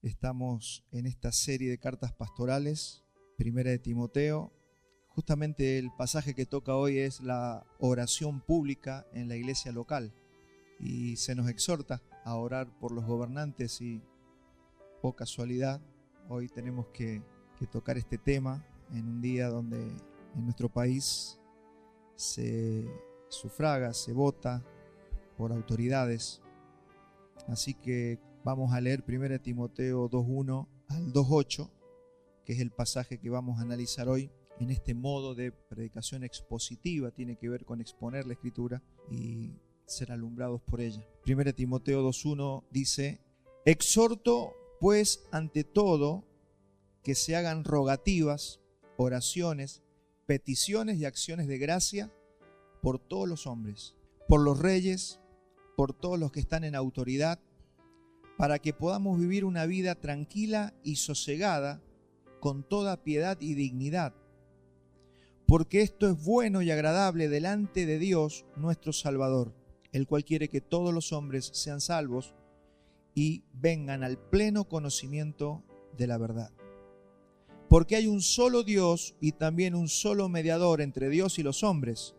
Estamos en esta serie de cartas pastorales, Primera de Timoteo. Justamente el pasaje que toca hoy es la oración pública en la iglesia local. Y se nos exhorta a orar por los gobernantes y, por casualidad, hoy tenemos que tocar este tema en un día donde en nuestro país se sufraga, se vota por autoridades. Así que vamos a leer 1 Timoteo 2:1 al 2:8, que es el pasaje que vamos a analizar hoy en este modo de predicación expositiva. Tiene que ver con exponer la Escritura y ser alumbrados por ella. 1 Timoteo 2:1 dice: exhorto pues ante todo que se hagan rogativas, oraciones, peticiones y acciones de gracia por todos los hombres, por los reyes, por todos los que están en autoridad, para que podamos vivir una vida tranquila y sosegada, con toda piedad y dignidad. Porque esto es bueno y agradable delante de Dios nuestro Salvador, el cual quiere que todos los hombres sean salvos y vengan al pleno conocimiento de la verdad. Porque hay un solo Dios y también un solo mediador entre Dios y los hombres,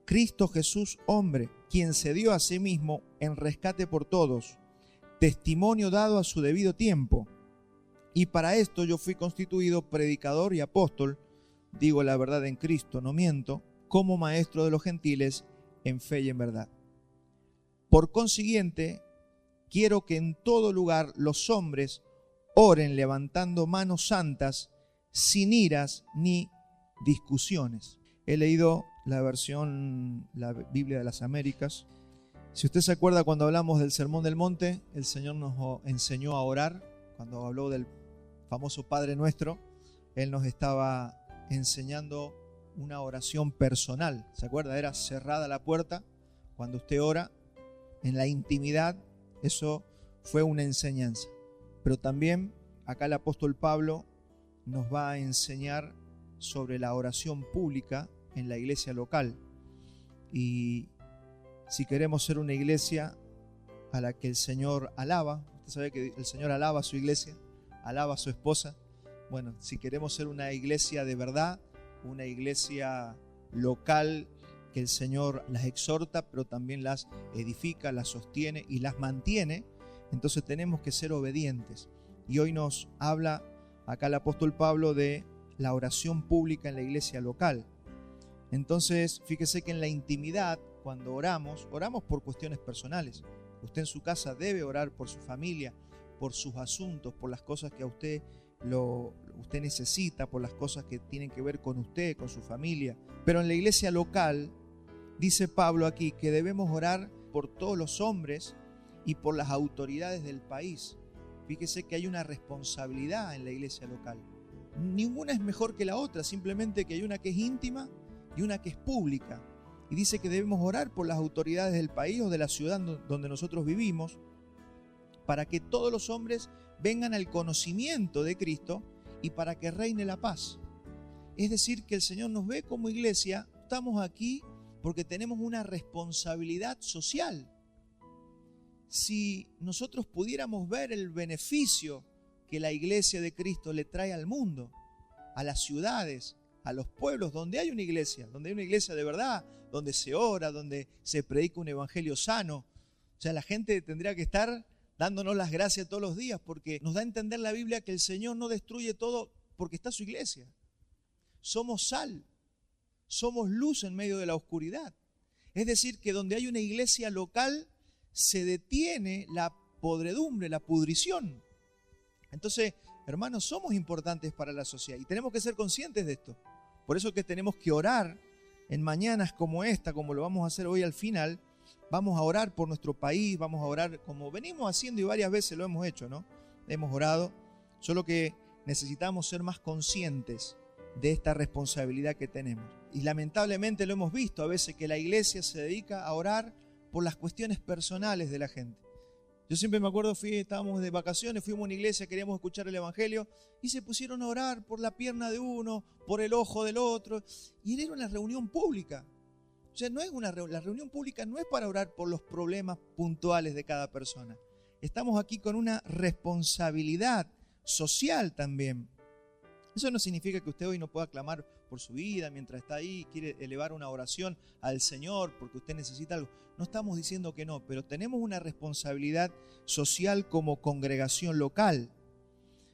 Cristo Jesús hombre, quien se dio a sí mismo en rescate por todos, testimonio dado a su debido tiempo. Y para esto yo fui constituido predicador y apóstol, digo la verdad en Cristo, no miento, como maestro de los gentiles en fe y en verdad. Por consiguiente, quiero que en todo lugar los hombres oren levantando manos santas, sin iras ni discusiones. He leído la Biblia de las Américas. Si usted se acuerda, cuando hablamos del Sermón del Monte, el Señor nos enseñó a orar. Cuando habló del famoso Padre Nuestro, Él nos estaba enseñando una oración personal. ¿Se acuerda? Era cerrada la puerta. Cuando usted ora en la intimidad, eso fue una enseñanza. Pero también acá el apóstol Pablo nos va a enseñar sobre la oración pública en la iglesia local. Y si queremos ser una iglesia a la que el Señor alaba, usted sabe que el Señor alaba a su iglesia, alaba a su esposa. Bueno, si queremos ser una iglesia de verdad, una iglesia local que el Señor las exhorta, pero también las edifica, las sostiene y las mantiene, entonces tenemos que ser obedientes. Y hoy nos habla acá el apóstol Pablo de la oración pública en la iglesia local. Entonces, fíjese que en la intimidad, cuando oramos por cuestiones personales. Usted en su casa debe orar por su familia, por sus asuntos, por las cosas que a usted necesita, por las cosas que tienen que ver con usted, con su familia. Pero en la iglesia local, dice Pablo aquí, que debemos orar por todos los hombres y por las autoridades del país. Fíjese que hay una responsabilidad en la iglesia local. Ninguna es mejor que la otra, simplemente que hay una que es íntima y una que es pública. Y dice que debemos orar por las autoridades del país o de la ciudad donde nosotros vivimos, para que todos los hombres vengan al conocimiento de Cristo y para que reine la paz. Es decir, que el Señor nos ve como iglesia, estamos aquí porque tenemos una responsabilidad social. Si nosotros pudiéramos ver el beneficio que la iglesia de Cristo le trae al mundo, a las ciudades, a los pueblos donde hay una iglesia de verdad, donde se ora, donde se predica un evangelio sano. O sea, la gente tendría que estar dándonos las gracias todos los días, porque nos da a entender la Biblia que el Señor no destruye todo porque está su iglesia. Somos sal, somos luz en medio de la oscuridad. Es decir, que donde hay una iglesia local se detiene la podredumbre, la pudrición. Entonces, hermanos, somos importantes para la sociedad y tenemos que ser conscientes de esto. Por eso que tenemos que orar en mañanas como esta, como lo vamos a hacer hoy al final. Vamos a orar por nuestro país, vamos a orar como venimos haciendo y varias veces lo hemos hecho, ¿no? Hemos orado, solo que necesitamos ser más conscientes de esta responsabilidad que tenemos. Y lamentablemente lo hemos visto a veces, que la iglesia se dedica a orar por las cuestiones personales de la gente. Yo siempre me acuerdo, estábamos de vacaciones, fuimos a una iglesia, queríamos escuchar el evangelio y se pusieron a orar por la pierna de uno, por el ojo del otro, y era una reunión pública. O sea, la reunión pública no es para orar por los problemas puntuales de cada persona. estamos aquí con una responsabilidad social también. Eso no significa que usted hoy no pueda clamar por su vida mientras está ahí, quiere elevar una oración al Señor porque usted necesita algo. No estamos diciendo que no, pero tenemos una responsabilidad social como congregación local.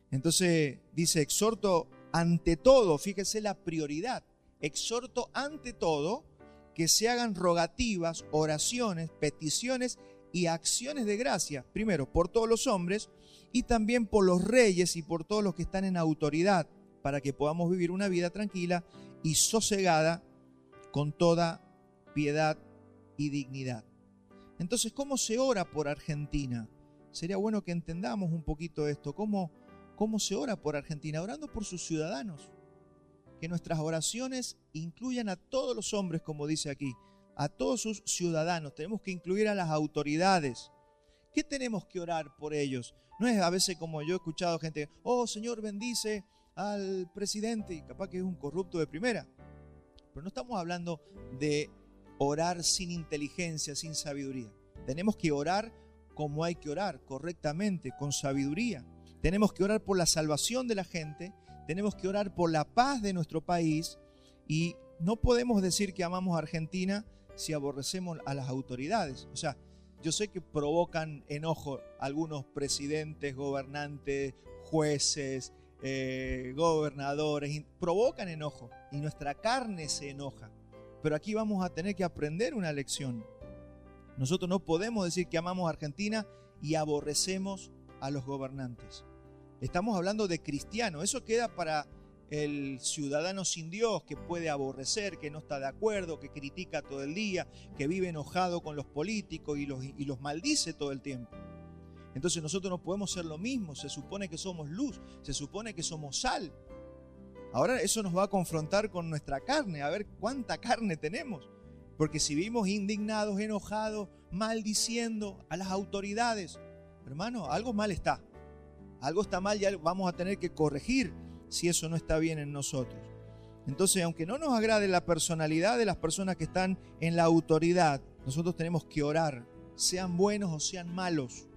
Entonces dice, exhorto ante todo, fíjese la prioridad, exhorto ante todo que se hagan rogativas, oraciones, peticiones y acciones de gracia, primero por todos los hombres y también por los reyes y por todos los que están en autoridad, para que podamos vivir una vida tranquila y sosegada con toda piedad y dignidad. Entonces, ¿cómo se ora por Argentina? Sería bueno que entendamos un poquito esto. ¿Cómo se ora por Argentina? Orando por sus ciudadanos. Que nuestras oraciones incluyan a todos los hombres, como dice aquí, a todos sus ciudadanos. Tenemos que incluir a las autoridades. ¿Qué tenemos que orar por ellos? No es a veces como yo he escuchado gente, oh Señor, bendice al presidente, y capaz que es un corrupto de primera. Pero no estamos hablando de orar sin inteligencia, sin sabiduría. Tenemos que orar como hay que orar, correctamente, con sabiduría. Tenemos que orar por la salvación de la gente, tenemos que orar por la paz de nuestro país y no podemos decir que amamos a Argentina si aborrecemos a las autoridades. O sea, yo sé que provocan enojo algunos presidentes, gobernantes, jueces, gobernadores, provocan enojo y nuestra carne se enoja. Pero aquí vamos a tener que aprender una lección. Nosotros no podemos decir que amamos a Argentina y aborrecemos a los gobernantes. Estamos hablando de cristianos. Eso queda para el ciudadano sin Dios, que puede aborrecer, que no está de acuerdo, que critica todo el día, que vive enojado con los políticos y los maldice todo el tiempo. Entonces nosotros no podemos ser lo mismo. Se supone que somos luz, se supone que somos sal. Ahora eso nos va a confrontar con nuestra carne, a ver cuánta carne tenemos. Porque si vivimos indignados, enojados, maldiciendo a las autoridades, hermano, algo mal está. Algo está mal, ya vamos a tener que corregir si eso no está bien en nosotros. Entonces, aunque no nos agrade la personalidad de las personas que están en la autoridad, nosotros tenemos que orar, sean buenos o sean malos.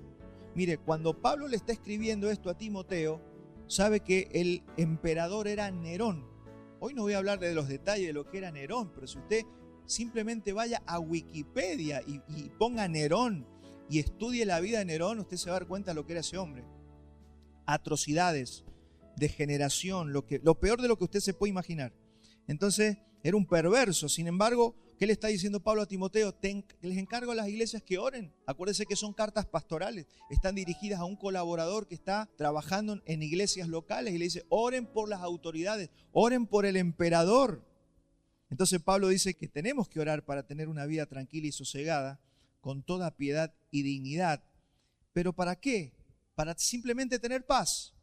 Mire, cuando Pablo le está escribiendo esto a Timoteo, sabe que el emperador era Nerón. Hoy no voy a hablar de los detalles de lo que era Nerón, pero si usted simplemente vaya a Wikipedia y ponga Nerón y estudie la vida de Nerón, usted se va a dar cuenta de lo que era ese hombre. Atrocidades, degeneración, lo peor de lo que usted se puede imaginar. Entonces, era un perverso. Sin embargo, ¿qué le está diciendo Pablo a Timoteo? Les encargo a las iglesias que oren. Acuérdense que son cartas pastorales. Están dirigidas a un colaborador que está trabajando en iglesias locales y le dice, oren por las autoridades, oren por el emperador. Entonces Pablo dice que tenemos que orar para tener una vida tranquila y sosegada, con toda piedad y dignidad. ¿Pero para qué? ¿Para simplemente tener paz?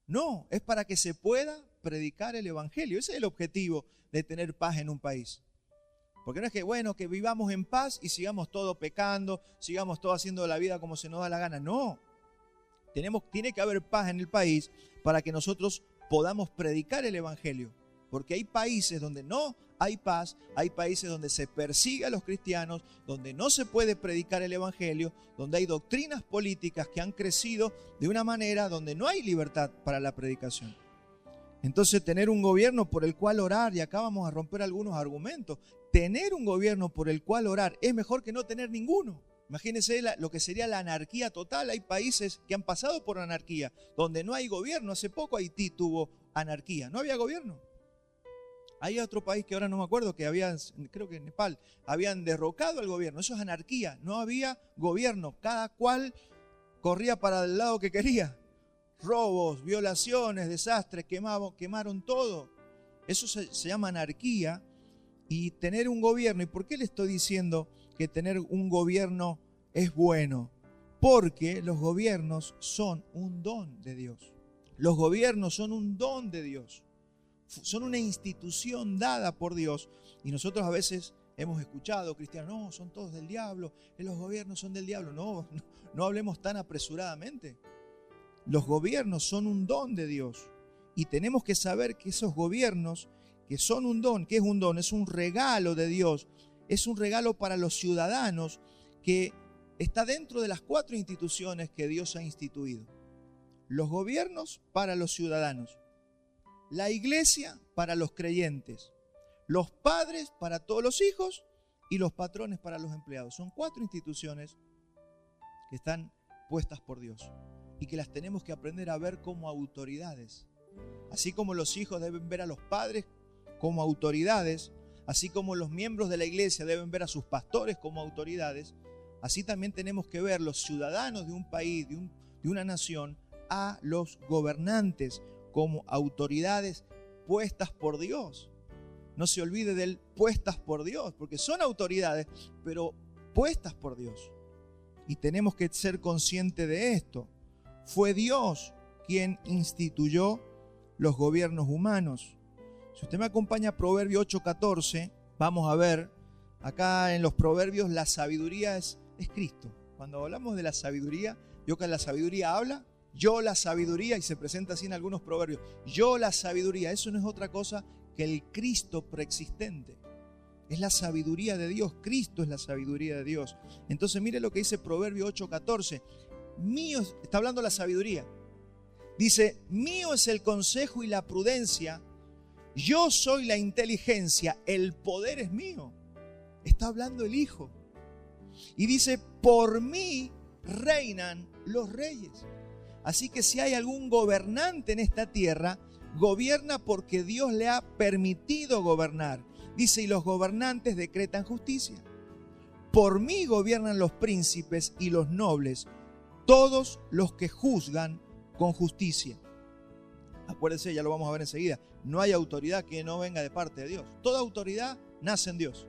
No, es para que se pueda predicar el evangelio. Ese es el objetivo de tener paz en un país. Porque no es que, bueno, que vivamos en paz y sigamos todos pecando, sigamos todos haciendo la vida como se nos da la gana. No, tiene que haber paz en el país para que nosotros podamos predicar el evangelio. Porque hay países donde no hay paz, hay países donde se persigue a los cristianos, donde no se puede predicar el evangelio, donde hay doctrinas políticas que han crecido de una manera donde no hay libertad para la predicación. Entonces, tener un gobierno por el cual orar, y acá vamos a romper algunos argumentos, tener un gobierno por el cual orar es mejor que no tener ninguno. Imagínense lo que sería la anarquía total. Hay países que han pasado por anarquía, donde no hay gobierno. Hace poco Haití tuvo anarquía, no había gobierno. Hay otro país que ahora no me acuerdo, que creo que en Nepal, habían derrocado al gobierno. Eso es anarquía, no había gobierno. Cada cual corría para el lado que quería. Robos, violaciones, desastres, quemaron todo. Eso se llama anarquía. Y tener un gobierno, ¿y por qué le estoy diciendo que tener un gobierno es bueno? Porque los gobiernos son un don de Dios. Los gobiernos son un don de Dios. Son una institución dada por Dios. Y nosotros a veces hemos escuchado, cristianos, no, son todos del diablo, los gobiernos son del diablo. No hablemos tan apresuradamente. Los gobiernos son un don de Dios. Y tenemos que saber que esos gobiernos, que son un don, ¿qué es un don? Es un regalo de Dios. Es un regalo para los ciudadanos que está dentro de las 4 instituciones que Dios ha instituido. Los gobiernos para los ciudadanos, la iglesia para los creyentes, los padres para todos los hijos y los patrones para los empleados. Son 4 instituciones que están puestas por Dios y que las tenemos que aprender a ver como autoridades. Así como los hijos deben ver a los padres como autoridades, así como los miembros de la iglesia deben ver a sus pastores como autoridades, así también tenemos que ver los ciudadanos de un país, de una nación, a los gobernantes como autoridades puestas por Dios. No se olvide del puestas por Dios, porque son autoridades, pero puestas por Dios. Y tenemos que ser conscientes de esto. Fue Dios quien instituyó los gobiernos humanos. Si usted me acompaña a Proverbio 8:14, vamos a ver, acá en los Proverbios la sabiduría es Cristo. Cuando hablamos de la sabiduría, yo que la sabiduría habla, yo la sabiduría, y se presenta así en algunos proverbios, yo la sabiduría, eso no es otra cosa que el Cristo preexistente. Es la sabiduría de Dios, Cristo es la sabiduría de Dios. Entonces mire lo que dice Proverbio 8:14. Mío, está hablando la sabiduría. Dice, mío es el consejo y la prudencia, yo soy la inteligencia, el poder es mío. Está hablando el Hijo. Y dice, por mí reinan los reyes. Así que si hay algún gobernante en esta tierra, gobierna porque Dios le ha permitido gobernar. Dice, y los gobernantes decretan justicia. Por mí gobiernan los príncipes y los nobles, todos los que juzgan con justicia. Acuérdense, ya lo vamos a ver enseguida, no hay autoridad que no venga de parte de Dios. Toda autoridad nace en Dios.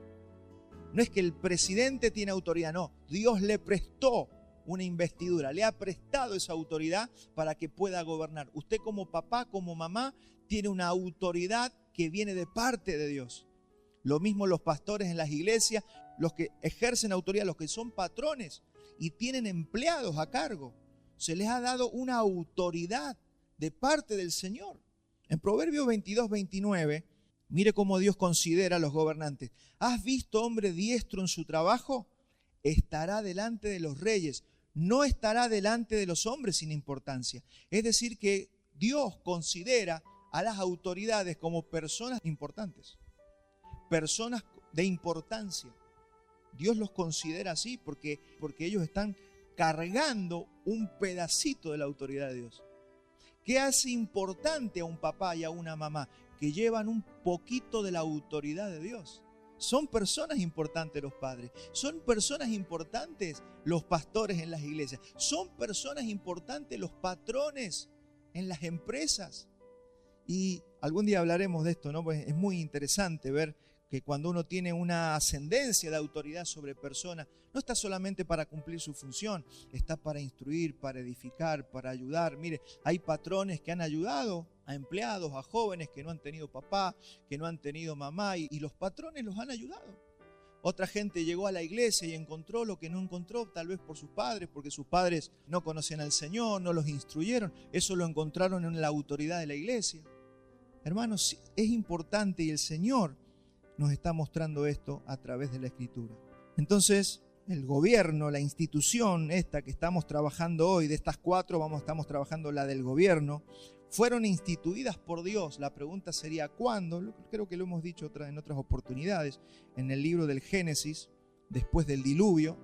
No es que el presidente tiene autoridad, no. Dios le prestó una investidura, le ha prestado esa autoridad para que pueda gobernar. Usted como papá, como mamá, tiene una autoridad que viene de parte de Dios. Lo mismo los pastores en las iglesias, los que ejercen autoridad, los que son patrones y tienen empleados a cargo. Se les ha dado una autoridad de parte del Señor. En Proverbios 22:29, mire cómo Dios considera a los gobernantes. ¿Has visto hombre diestro en su trabajo? Estará delante de los reyes, no estará delante de los hombres sin importancia. Es decir, que Dios considera a las autoridades como personas importantes, personas de importancia. Dios los considera así porque ellos están cargando un pedacito de la autoridad de Dios. ¿Qué hace importante a un papá y a una mamá? Que llevan un poquito de la autoridad de Dios. Son personas importantes los padres, son personas importantes los pastores en las iglesias, son personas importantes los patrones en las empresas. Y algún día hablaremos de esto, ¿no? Pues es muy interesante ver que cuando uno tiene una ascendencia de autoridad sobre personas, no está solamente para cumplir su función, está para instruir, para edificar, para ayudar. Mire, hay patrones que han ayudado a empleados, a jóvenes que no han tenido papá, que no han tenido mamá, y los patrones los han ayudado. Otra gente llegó a la iglesia y encontró lo que no encontró, tal vez por sus padres, porque sus padres no conocían al Señor, no los instruyeron. Eso lo encontraron en la autoridad de la iglesia. Hermanos, es importante y el Señor nos está mostrando esto a través de la Escritura. Entonces, el gobierno, la institución esta que estamos trabajando hoy, de estas 4 estamos trabajando la del gobierno, fueron instituidas por Dios. La pregunta sería, ¿cuándo? Creo que lo hemos dicho en otras oportunidades. En el libro del Génesis, después del diluvio,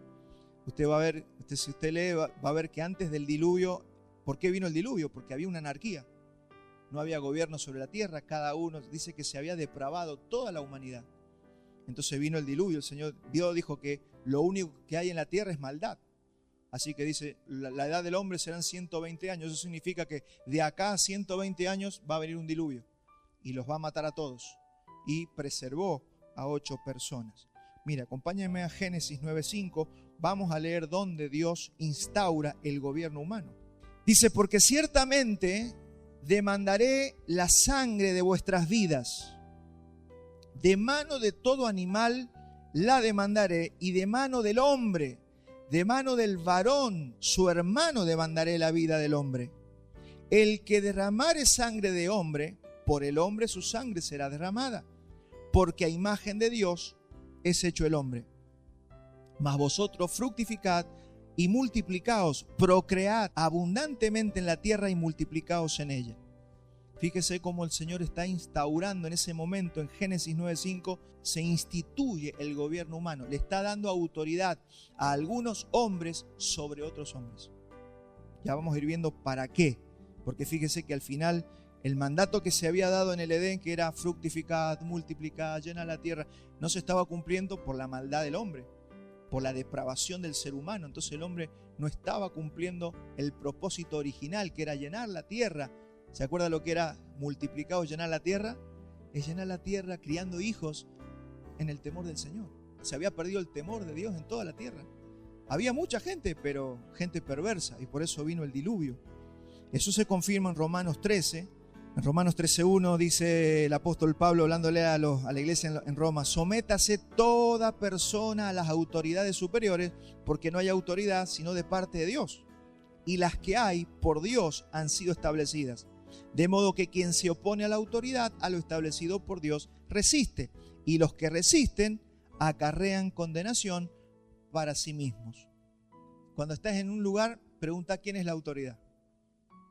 usted va a ver, si usted lee, va a ver que antes del diluvio, ¿por qué vino el diluvio? Porque había una anarquía. No había gobierno sobre la tierra, cada uno dice que se había depravado toda la humanidad. Entonces vino el diluvio, el Señor Dios dijo que lo único que hay en la tierra es maldad. Así que dice, la edad del hombre serán 120 años. Eso significa que de acá a 120 años va a venir un diluvio y los va a matar a todos. Y preservó a 8 personas. Mira, acompáñenme a Génesis 9:5. Vamos a leer dónde Dios instaura el gobierno humano. Dice, porque ciertamente demandaré la sangre de vuestras vidas. De mano de todo animal la demandaré, y de mano del hombre, de mano del varón, su hermano, demandaré la vida del hombre. El que derramare sangre de hombre, por el hombre su sangre será derramada, porque a imagen de Dios es hecho el hombre. Mas vosotros fructificad y multiplicaos, procread abundantemente en la tierra y multiplicaos en ella. Fíjese cómo el Señor está instaurando en ese momento, en Génesis 9:5, se instituye el gobierno humano. Le está dando autoridad a algunos hombres sobre otros hombres. Ya vamos a ir viendo para qué. Porque fíjese que al final el mandato que se había dado en el Edén, que era fructificad, multiplicad, llena la tierra, no se estaba cumpliendo por la maldad del hombre, por la depravación del ser humano. Entonces el hombre no estaba cumpliendo el propósito original, que era llenar la tierra. ¿Se acuerda lo que era multiplicar o llenar la tierra? Es llenar la tierra criando hijos en el temor del Señor. Se había perdido el temor de Dios en toda la tierra. Había mucha gente, pero gente perversa, y por eso vino el diluvio. Eso se confirma en Romanos 13. En Romanos 13:1 dice el apóstol Pablo, hablándole a la iglesia en Roma: sométase toda persona a las autoridades superiores, porque no hay autoridad sino de parte de Dios. Y las que hay por Dios han sido establecidas. De modo que quien se opone a la autoridad, a lo establecido por Dios, resiste. Y los que resisten acarrean condenación para sí mismos. Cuando estás en un lugar, pregunta quién es la autoridad.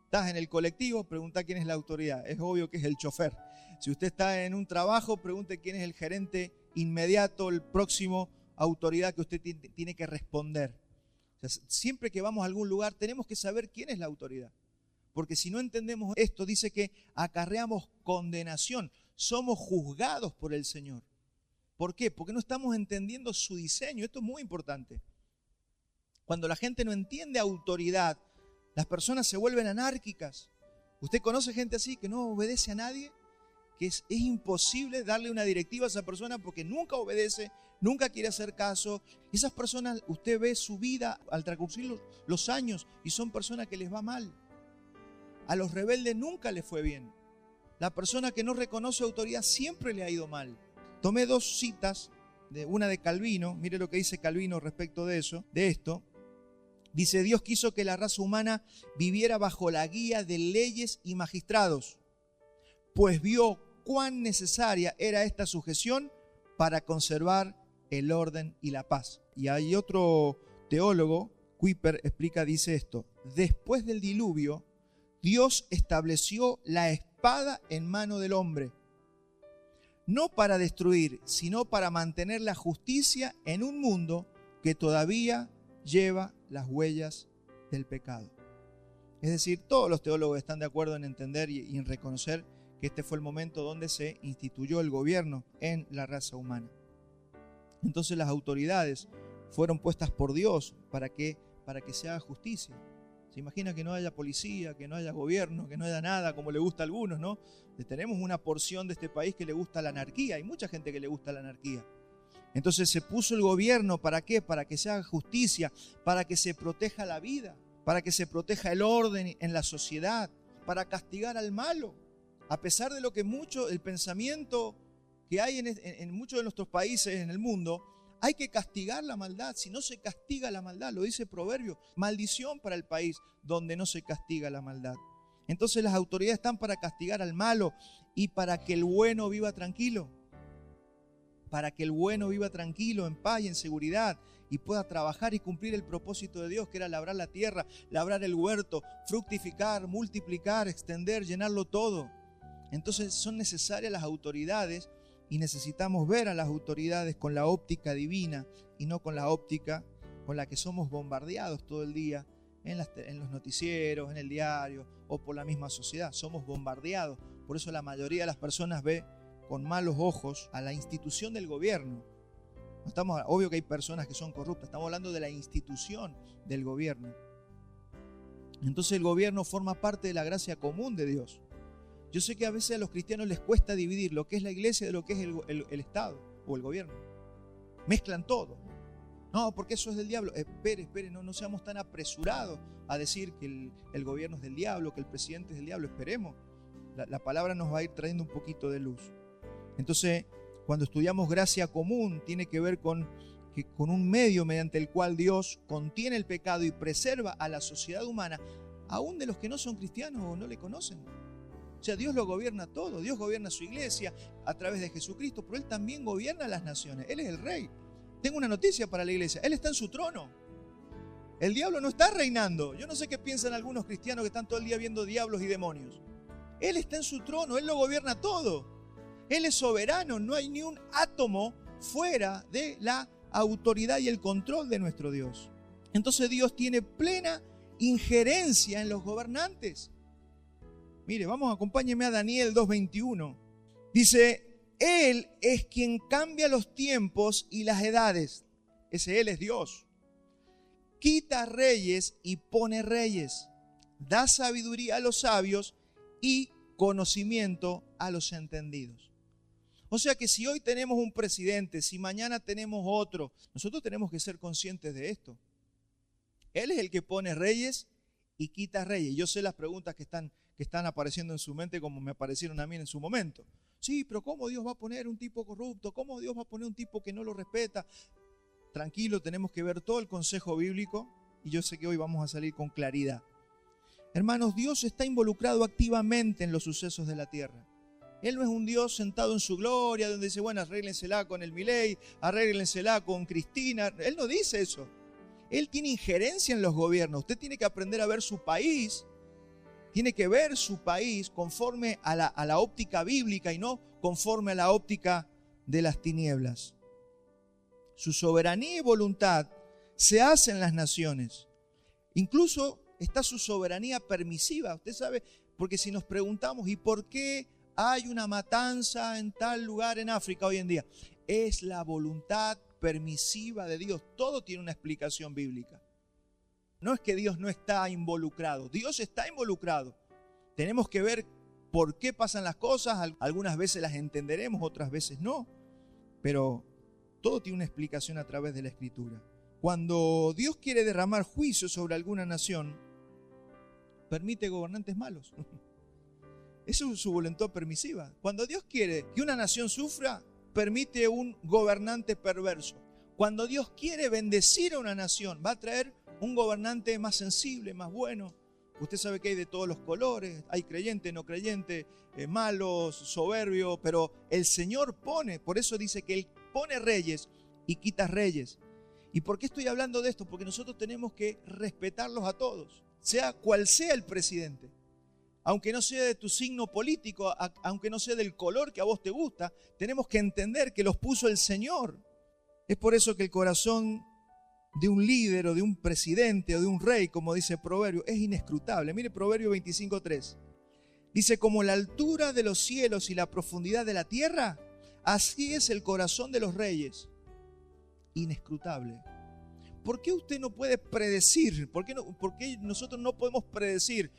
Estás en el colectivo, pregunta quién es la autoridad. Es obvio que es el chofer. Si usted está en un trabajo, pregunte quién es el gerente inmediato, el próximo autoridad que usted tiene que responder. O sea, siempre que vamos a algún lugar tenemos que saber quién es la autoridad. Porque si no entendemos esto, dice que acarreamos condenación. Somos juzgados por el Señor. ¿Por qué? Porque no estamos entendiendo su diseño. Esto es muy importante. Cuando la gente no entiende autoridad, las personas se vuelven anárquicas. ¿Usted conoce gente así que no obedece a nadie? Que es imposible darle una directiva a esa persona porque nunca obedece, nunca quiere hacer caso. Esas personas, usted ve su vida al transcurrir los años y son personas que les va mal. A los rebeldes nunca les fue bien. La persona que no reconoce autoridad siempre le ha ido mal. Tomé dos citas, una de Calvino. Mire lo que dice Calvino respecto de esto. Dice: Dios quiso que la raza humana viviera bajo la guía de leyes y magistrados, pues vio cuán necesaria era esta sujeción para conservar el orden y la paz. Y hay otro teólogo, Kuyper, dice esto: después del diluvio, Dios estableció la espada en mano del hombre, no para destruir, sino para mantener la justicia en un mundo que todavía lleva las huellas del pecado. Es decir, todos los teólogos están de acuerdo en entender y en reconocer que este fue el momento donde se instituyó el gobierno en la raza humana. Entonces las autoridades fueron puestas por Dios para que se haga justicia. ¿Se imagina que no haya policía, que no haya gobierno, que no haya nada como le gusta a algunos, ¿no? Tenemos una porción de este país que le gusta la anarquía. Hay mucha gente que le gusta la anarquía. Entonces se puso el gobierno, ¿para qué? Para que se haga justicia, para que se proteja la vida, para que se proteja el orden en la sociedad, para castigar al malo. A pesar de lo que el pensamiento que hay en muchos de nuestros países en el mundo, hay que castigar la maldad. Si no se castiga la maldad, lo dice Proverbio, maldición para el país donde no se castiga la maldad. Entonces las autoridades están para castigar al malo y para que el bueno viva tranquilo. Para que el bueno viva tranquilo, en paz y en seguridad, y pueda trabajar y cumplir el propósito de Dios, que era labrar la tierra, labrar el huerto, fructificar, multiplicar, extender, llenarlo todo. Entonces son necesarias las autoridades y necesitamos ver a las autoridades con la óptica divina y no con la óptica con la que somos bombardeados todo el día en los noticieros, en el diario o por la misma sociedad. Somos bombardeados. Por eso la mayoría de las personas ve con malos ojos a la institución del gobierno. Obvio que hay personas que son corruptas, estamos hablando de la institución del gobierno. Entonces el gobierno forma parte de la gracia común de Dios. Yo sé que a veces a los cristianos les cuesta dividir lo que es la iglesia de lo que es el Estado o el gobierno. Mezclan todo. No, porque eso es del diablo. Espere, no seamos tan apresurados a decir que el gobierno es del diablo, que el presidente es del diablo. Esperemos. La palabra nos va a ir trayendo un poquito de luz. Entonces, cuando estudiamos gracia común, tiene que ver con un medio mediante el cual Dios contiene el pecado y preserva a la sociedad humana, aún de los que no son cristianos o no le conocen. O sea, Dios lo gobierna todo. Dios gobierna su iglesia a través de Jesucristo, pero Él también gobierna las naciones. Él es el rey. Tengo una noticia para la iglesia. Él está en su trono. El diablo no está reinando. Yo no sé qué piensan algunos cristianos que están todo el día viendo diablos y demonios. Él está en su trono, Él lo gobierna todo. Él es soberano, no hay ni un átomo fuera de la autoridad y el control de nuestro Dios. Entonces Dios tiene plena injerencia en los gobernantes. Mire, acompáñeme a Daniel 2:21. Dice, Él es quien cambia los tiempos y las edades. Ese Él es Dios. Quita reyes y pone reyes. Da sabiduría a los sabios y conocimiento a los entendidos. O sea que si hoy tenemos un presidente, si mañana tenemos otro, nosotros tenemos que ser conscientes de esto. Él es el que pone reyes y quita reyes. Yo sé las preguntas que están apareciendo en su mente como me aparecieron a mí en su momento. Sí, pero ¿cómo Dios va a poner un tipo corrupto? ¿Cómo Dios va a poner un tipo que no lo respeta? Tranquilo, tenemos que ver todo el consejo bíblico y yo sé que hoy vamos a salir con claridad. Hermanos, Dios está involucrado activamente en los sucesos de la tierra. Él no es un Dios sentado en su gloria donde dice, bueno, arréglensela con el Milei, arréglensela con Cristina. Él no dice eso. Él tiene injerencia en los gobiernos. Usted tiene que aprender a ver su país. Tiene que ver su país conforme a la óptica bíblica y no conforme a la óptica de las tinieblas. Su soberanía y voluntad se hacen en las naciones. Incluso está su soberanía permisiva. Usted sabe, porque si nos preguntamos, ¿y por qué hay una matanza en tal lugar en África hoy en día? Es la voluntad permisiva de Dios. Todo tiene una explicación bíblica. No es que Dios no está involucrado. Dios está involucrado. Tenemos que ver por qué pasan las cosas. Algunas veces las entenderemos, otras veces no. Pero todo tiene una explicación a través de la Escritura. Cuando Dios quiere derramar juicio sobre alguna nación, permite gobernantes malos. Eso es su voluntad permisiva. Cuando Dios quiere que una nación sufra, permite un gobernante perverso. Cuando Dios quiere bendecir a una nación, va a traer un gobernante más sensible, más bueno. Usted sabe que hay de todos los colores, hay creyente, no creyente, malos, soberbios, pero el Señor pone, por eso dice que Él pone reyes y quita reyes. ¿Y por qué estoy hablando de esto? Porque nosotros tenemos que respetarlos a todos, sea cual sea el presidente. Aunque no sea de tu signo político, aunque no sea del color que a vos te gusta, tenemos que entender que los puso el Señor. Es por eso que el corazón de un líder o de un presidente o de un rey, como dice Proverbio, es inescrutable. Mire Proverbio 25:3. Dice, como la altura de los cielos y la profundidad de la tierra, así es el corazón de los reyes. Inescrutable. ¿Por qué usted no puede predecir? ¿Por qué nosotros no podemos predecir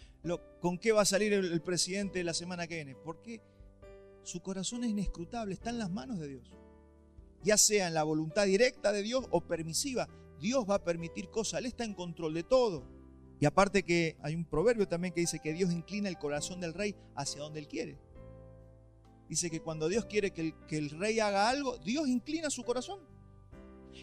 con qué va a salir el presidente la semana que viene? Porque su corazón es inescrutable, está en las manos de Dios. Ya sea en la voluntad directa de Dios o permisiva, Dios va a permitir cosas, Él está en control de todo. Y aparte que hay un proverbio también que dice que Dios inclina el corazón del rey hacia donde Él quiere. Dice que cuando Dios quiere que el rey haga algo, Dios inclina su corazón.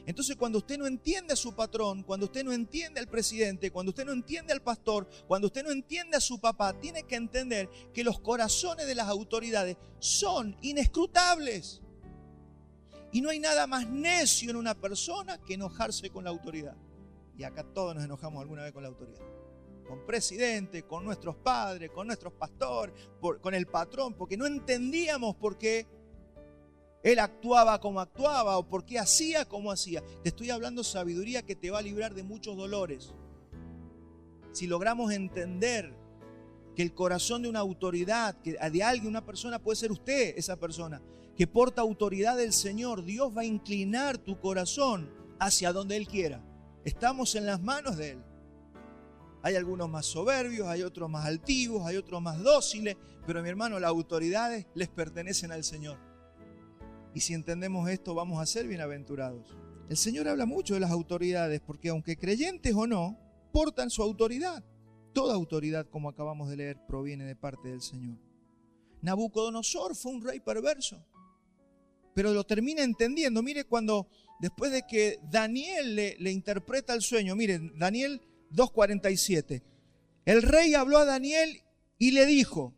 Entonces cuando usted no entiende a su patrón, cuando usted no entiende al presidente, cuando usted no entiende al pastor, cuando usted no entiende a su papá, tiene que entender que los corazones de las autoridades son inescrutables. Y no hay nada más necio en una persona que enojarse con la autoridad. Y acá todos nos enojamos alguna vez con la autoridad. Con presidente, con nuestros padres, con nuestros pastores, con el patrón, porque no entendíamos por qué él actuaba como actuaba o por qué hacía como hacía. Te estoy hablando sabiduría que te va a librar de muchos dolores. Si logramos entender que el corazón de una autoridad, que de alguien, una persona, puede ser usted esa persona, que porta autoridad del Señor, Dios va a inclinar tu corazón hacia donde Él quiera. Estamos en las manos de Él. Hay algunos más soberbios, hay otros más altivos, hay otros más dóciles, pero mi hermano, las autoridades les pertenecen al Señor. Y si entendemos esto, vamos a ser bienaventurados. El Señor habla mucho de las autoridades, porque aunque creyentes o no, portan su autoridad. Toda autoridad, como acabamos de leer, proviene de parte del Señor. Nabucodonosor fue un rey perverso, pero lo termina entendiendo. Mire, cuando después de que Daniel le interpreta el sueño, miren, Daniel 2:47. El rey habló a Daniel y le dijo: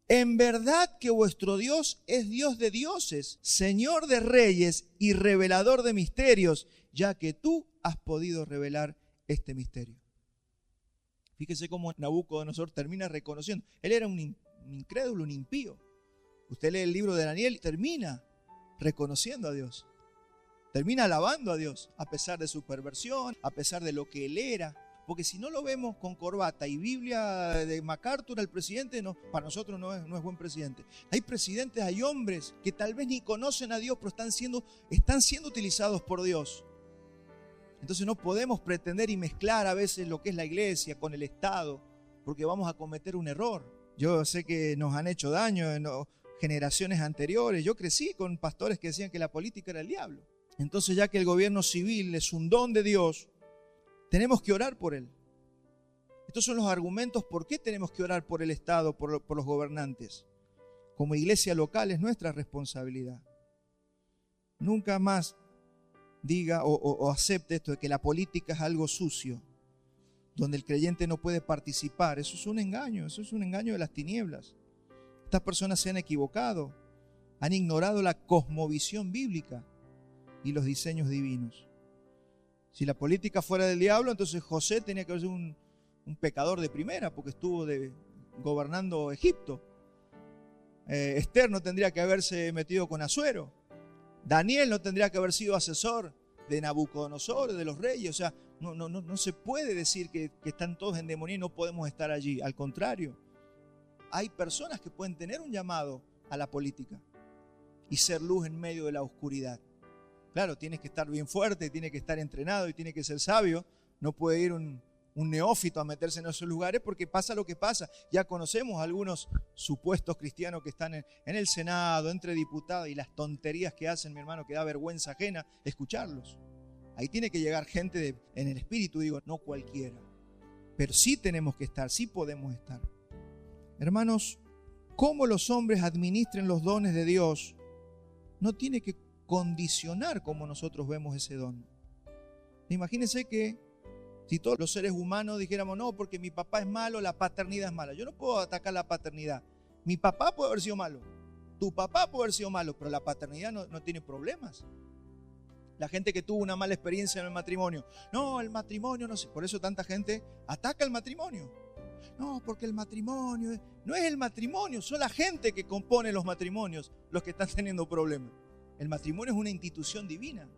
en verdad que vuestro Dios es Dios de dioses, Señor de reyes y revelador de misterios, ya que tú has podido revelar este misterio. Fíjese cómo Nabucodonosor termina reconociendo. Él era un incrédulo, un impío. Usted lee el libro de Daniel y termina reconociendo a Dios. Termina alabando a Dios, a pesar de su perversión, a pesar de lo que él era. Porque si no lo vemos con corbata y Biblia de MacArthur, el presidente, no, para nosotros no es buen presidente. Hay presidentes, hay hombres que tal vez ni conocen a Dios, pero están siendo utilizados por Dios. Entonces no podemos pretender y mezclar a veces lo que es la iglesia con el Estado, porque vamos a cometer un error. Yo sé que nos han hecho daño en generaciones anteriores. Yo crecí con pastores que decían que la política era el diablo. Entonces, ya que el gobierno civil es un don de Dios, tenemos que orar por él. Estos son los argumentos por qué tenemos que orar por el Estado, por los gobernantes. Como iglesia local es nuestra responsabilidad. Nunca más diga o acepte esto de que la política es algo sucio, donde el creyente no puede participar. Eso es un engaño de las tinieblas. Estas personas se han equivocado, han ignorado la cosmovisión bíblica y los diseños divinos. Si la política fuera del diablo, entonces José tenía que ser un pecador de primera, porque estuvo gobernando Egipto. Esther no tendría que haberse metido con Asuero. Daniel no tendría que haber sido asesor de Nabucodonosor, de los reyes. O sea, no se puede decir que están todos en demonía y no podemos estar allí. Al contrario, hay personas que pueden tener un llamado a la política y ser luz en medio de la oscuridad. Claro, tienes que estar bien fuerte, tienes que estar entrenado y tienes que ser sabio. No puede ir un neófito a meterse en esos lugares porque pasa lo que pasa. Ya conocemos a algunos supuestos cristianos que están en el Senado, entre diputados, y las tonterías que hacen, mi hermano, que da vergüenza ajena escucharlos. Ahí tiene que llegar gente en el espíritu, digo, no cualquiera. Pero sí tenemos que estar, sí podemos estar. Hermanos, cómo los hombres administren los dones de Dios no tiene que condicionar como nosotros vemos ese don. Imagínense que si todos los seres humanos dijéramos, no, porque mi papá es malo, la paternidad es mala. Yo no puedo atacar la paternidad. Mi papá puede haber sido malo, tu papá puede haber sido malo, pero la paternidad no tiene problemas. La gente que tuvo una mala experiencia en el matrimonio, no, el matrimonio, no sé, por eso tanta gente ataca el matrimonio. No, porque el matrimonio, no es el matrimonio, son la gente que compone los matrimonios los que están teniendo problemas. El matrimonio es una institución divina.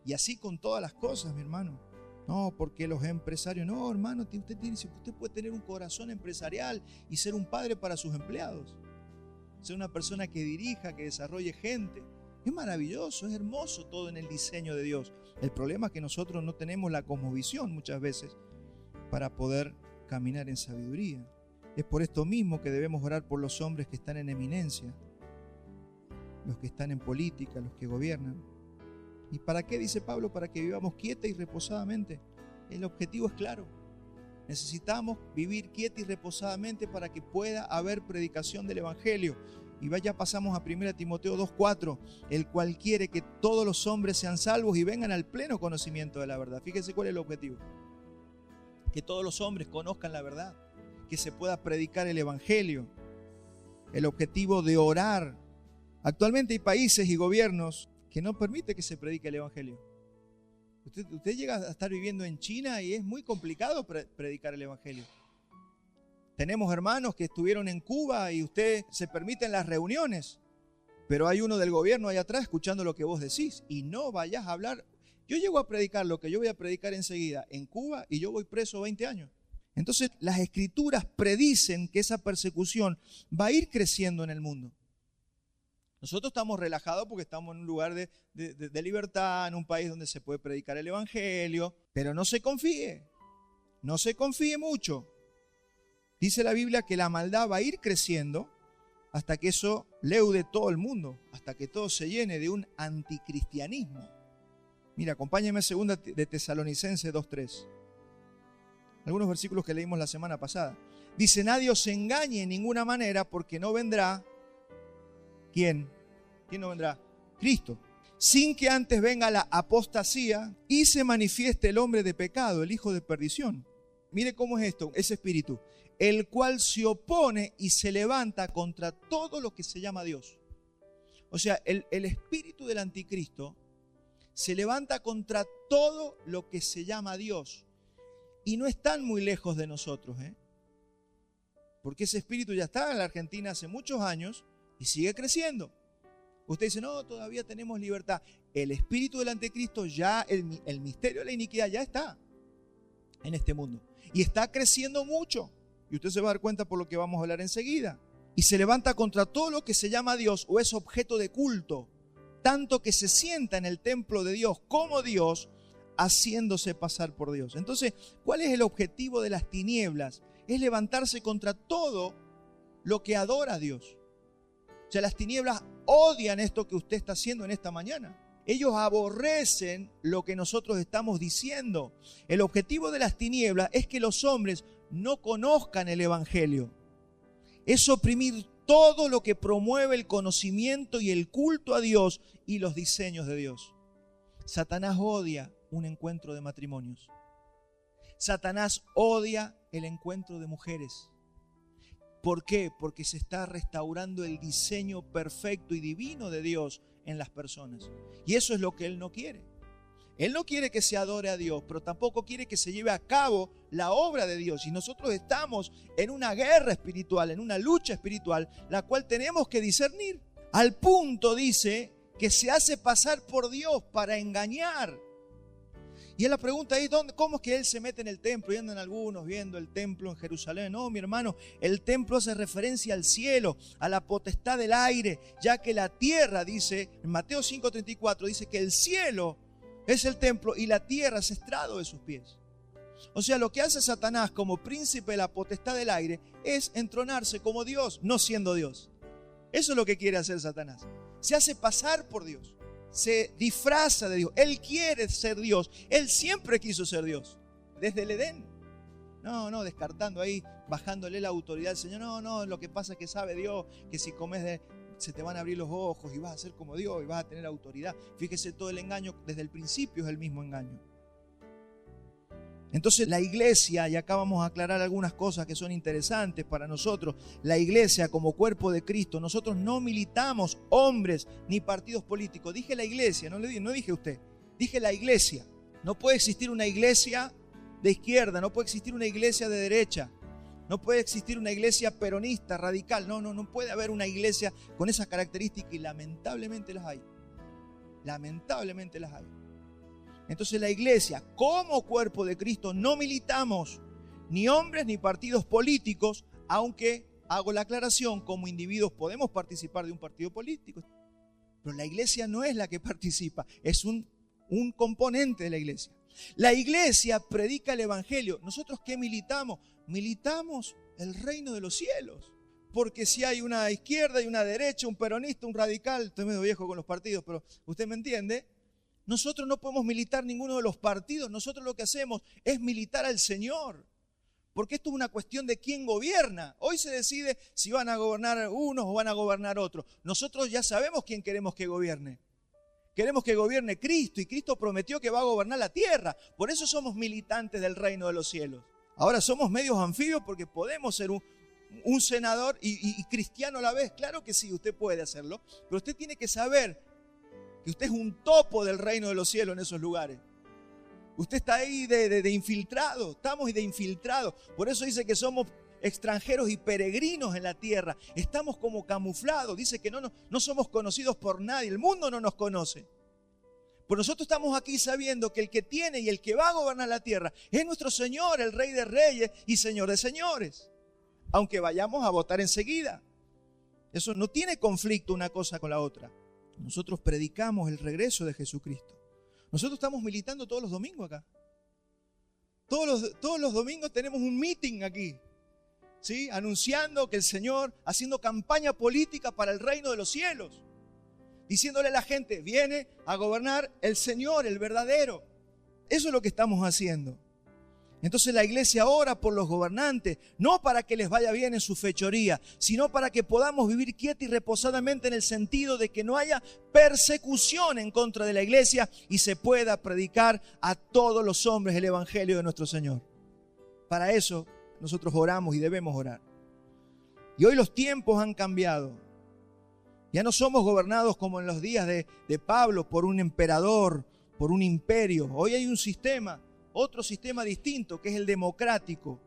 Y así con todas las cosas, mi hermano. No, porque los empresarios, no, hermano, usted puede tener un corazón empresarial y ser un padre para sus empleados. Ser una persona que dirija, que desarrolle gente. Es maravilloso, es hermoso todo en el diseño de Dios. El problema es que nosotros no tenemos la cosmovisión muchas veces para poder caminar en sabiduría. Es por esto mismo que debemos orar por los hombres que están en eminencia, los que están en política, los que gobiernan. ¿Y para qué, dice Pablo? Para que vivamos quieta y reposadamente. El objetivo es claro. Necesitamos vivir quieta y reposadamente para que pueda haber predicación del Evangelio. Y ya pasamos a 1 Timoteo 2:4, el cual quiere que todos los hombres sean salvos y vengan al pleno conocimiento de la verdad. Fíjense cuál es el objetivo. Que todos los hombres conozcan la verdad, que se pueda predicar el Evangelio. El objetivo de orar. Actualmente hay países y gobiernos que no permiten que se predique el Evangelio. Usted llega a estar viviendo en China y es muy complicado predicar el Evangelio. Tenemos hermanos que estuvieron en Cuba y usted se permiten las reuniones, pero hay uno del gobierno allá atrás escuchando lo que vos decís y no vayas a hablar. Yo llego a predicar lo que yo voy a predicar enseguida en Cuba y yo voy preso 20 años. Entonces las escrituras predicen que esa persecución va a ir creciendo en el mundo. Nosotros estamos relajados porque estamos en un lugar de libertad, en un país donde se puede predicar el Evangelio, pero no se confíe mucho. Dice la Biblia que la maldad va a ir creciendo hasta que eso leude todo el mundo, hasta que todo se llene de un anticristianismo. Mira, acompáñame a 2 de Tesalonicenses 2:3. Algunos versículos que leímos la semana pasada. Dice, nadie os engañe en ninguna manera porque no vendrá. ¿Quién? ¿Quién no vendrá? Cristo. Sin que antes venga la apostasía y se manifieste el hombre de pecado, el hijo de perdición. Mire cómo es esto, ese espíritu. El cual se opone y se levanta contra todo lo que se llama Dios. O sea, el espíritu del anticristo se levanta contra todo lo que se llama Dios. Y no están muy lejos de nosotros, porque ese espíritu ya está en la Argentina hace muchos años y sigue creciendo. Usted dice, no, todavía tenemos libertad. El espíritu del anticristo ya, el misterio de la iniquidad ya está en este mundo. Y está creciendo mucho. Y usted se va a dar cuenta por lo que vamos a hablar enseguida. Y se levanta contra todo lo que se llama Dios o es objeto de culto, tanto que se sienta en el templo de Dios como Dios, haciéndose pasar por Dios. Entonces, ¿cuál es el objetivo de las tinieblas? Es levantarse contra todo lo que adora a Dios. O sea, las tinieblas odian esto que usted está haciendo en esta mañana. Ellos aborrecen lo que nosotros estamos diciendo. El objetivo de las tinieblas es que los hombres no conozcan el evangelio. Es oprimir todo lo que promueve el conocimiento y el culto a Dios y los diseños de Dios. Satanás odia un encuentro de matrimonios. Satanás odia el encuentro de mujeres. ¿Por qué? Porque se está restaurando el diseño perfecto y divino de Dios en las personas. Y eso es lo que Él no quiere. Él no quiere que se adore a Dios, pero tampoco quiere que se lleve a cabo la obra de Dios. Y nosotros estamos en una guerra espiritual, en una lucha espiritual, la cual tenemos que discernir. Al punto, dice, que se hace pasar por Dios para engañar. Y es la pregunta ahí, ¿cómo es que Él se mete en el templo? Y andan algunos viendo el templo en Jerusalén. No, mi hermano, el templo hace referencia al cielo, a la potestad del aire, ya que la tierra, dice, en Mateo 5:34, dice que el cielo es el templo y la tierra es estrado de sus pies. O sea, lo que hace Satanás como príncipe de la potestad del aire es entronarse como Dios, no siendo Dios. Eso es lo que quiere hacer Satanás. Se hace pasar por Dios. Se disfraza de Dios. Él quiere ser Dios. Él siempre quiso ser Dios. Desde el Edén. No, descartando ahí, bajándole la autoridad al Señor. No, lo que pasa es que sabe Dios que si comes se te van a abrir los ojos y vas a ser como Dios y vas a tener autoridad. Fíjese, todo el engaño desde el principio es el mismo engaño. Entonces la iglesia, y acá vamos a aclarar algunas cosas que son interesantes para nosotros, la iglesia como cuerpo de Cristo, nosotros no militamos hombres ni partidos políticos. Dije la iglesia, no dije usted, dije la iglesia. No puede existir una iglesia de izquierda, no puede existir una iglesia de derecha, no puede existir una iglesia peronista, radical, no puede haber una iglesia con esas características y lamentablemente las hay. Lamentablemente las hay. Entonces la iglesia, como cuerpo de Cristo, no militamos ni hombres ni partidos políticos, aunque hago la aclaración, como individuos podemos participar de un partido político. Pero la iglesia no es la que participa, es un componente de la iglesia. La iglesia predica el evangelio. ¿Nosotros qué militamos? Militamos el reino de los cielos. Porque si hay una izquierda y una derecha, un peronista, un radical, estoy medio viejo con los partidos, pero usted me entiende. Nosotros no podemos militar ninguno de los partidos. Nosotros lo que hacemos es militar al Señor. Porque esto es una cuestión de quién gobierna. Hoy se decide si van a gobernar unos o van a gobernar otros. Nosotros ya sabemos quién queremos que gobierne. Queremos que gobierne Cristo, y Cristo prometió que va a gobernar la tierra. Por eso somos militantes del reino de los cielos. Ahora somos medios anfibios porque podemos ser un senador y cristiano a la vez. Claro que sí, usted puede hacerlo. Pero usted tiene que saber que usted es un topo del reino de los cielos en esos lugares. Usted está ahí de infiltrado, estamos de infiltrados. Por eso dice que somos extranjeros y peregrinos en la tierra. Estamos como camuflados. Dice que no somos conocidos por nadie. El mundo no nos conoce. Pero nosotros estamos aquí sabiendo que el que tiene y el que va a gobernar la tierra es nuestro Señor, el Rey de Reyes y Señor de Señores. Aunque vayamos a votar enseguida. Eso no tiene conflicto una cosa con la otra. Nosotros predicamos el regreso de Jesucristo. Nosotros estamos militando todos los domingos acá. Todos los domingos tenemos un meeting aquí, ¿sí? Anunciando que el Señor, haciendo campaña política para el reino de los cielos. Diciéndole a la gente, viene a gobernar el Señor, el verdadero. Eso es lo que estamos haciendo. Entonces la iglesia ora por los gobernantes, no para que les vaya bien en su fechoría, sino para que podamos vivir quieta y reposadamente en el sentido de que no haya persecución en contra de la iglesia y se pueda predicar a todos los hombres el evangelio de nuestro Señor. Para eso nosotros oramos y debemos orar. Y hoy los tiempos han cambiado. Ya no somos gobernados como en los días de Pablo por un emperador, por un imperio. Hoy hay un sistema otro sistema distinto, que es el democrático,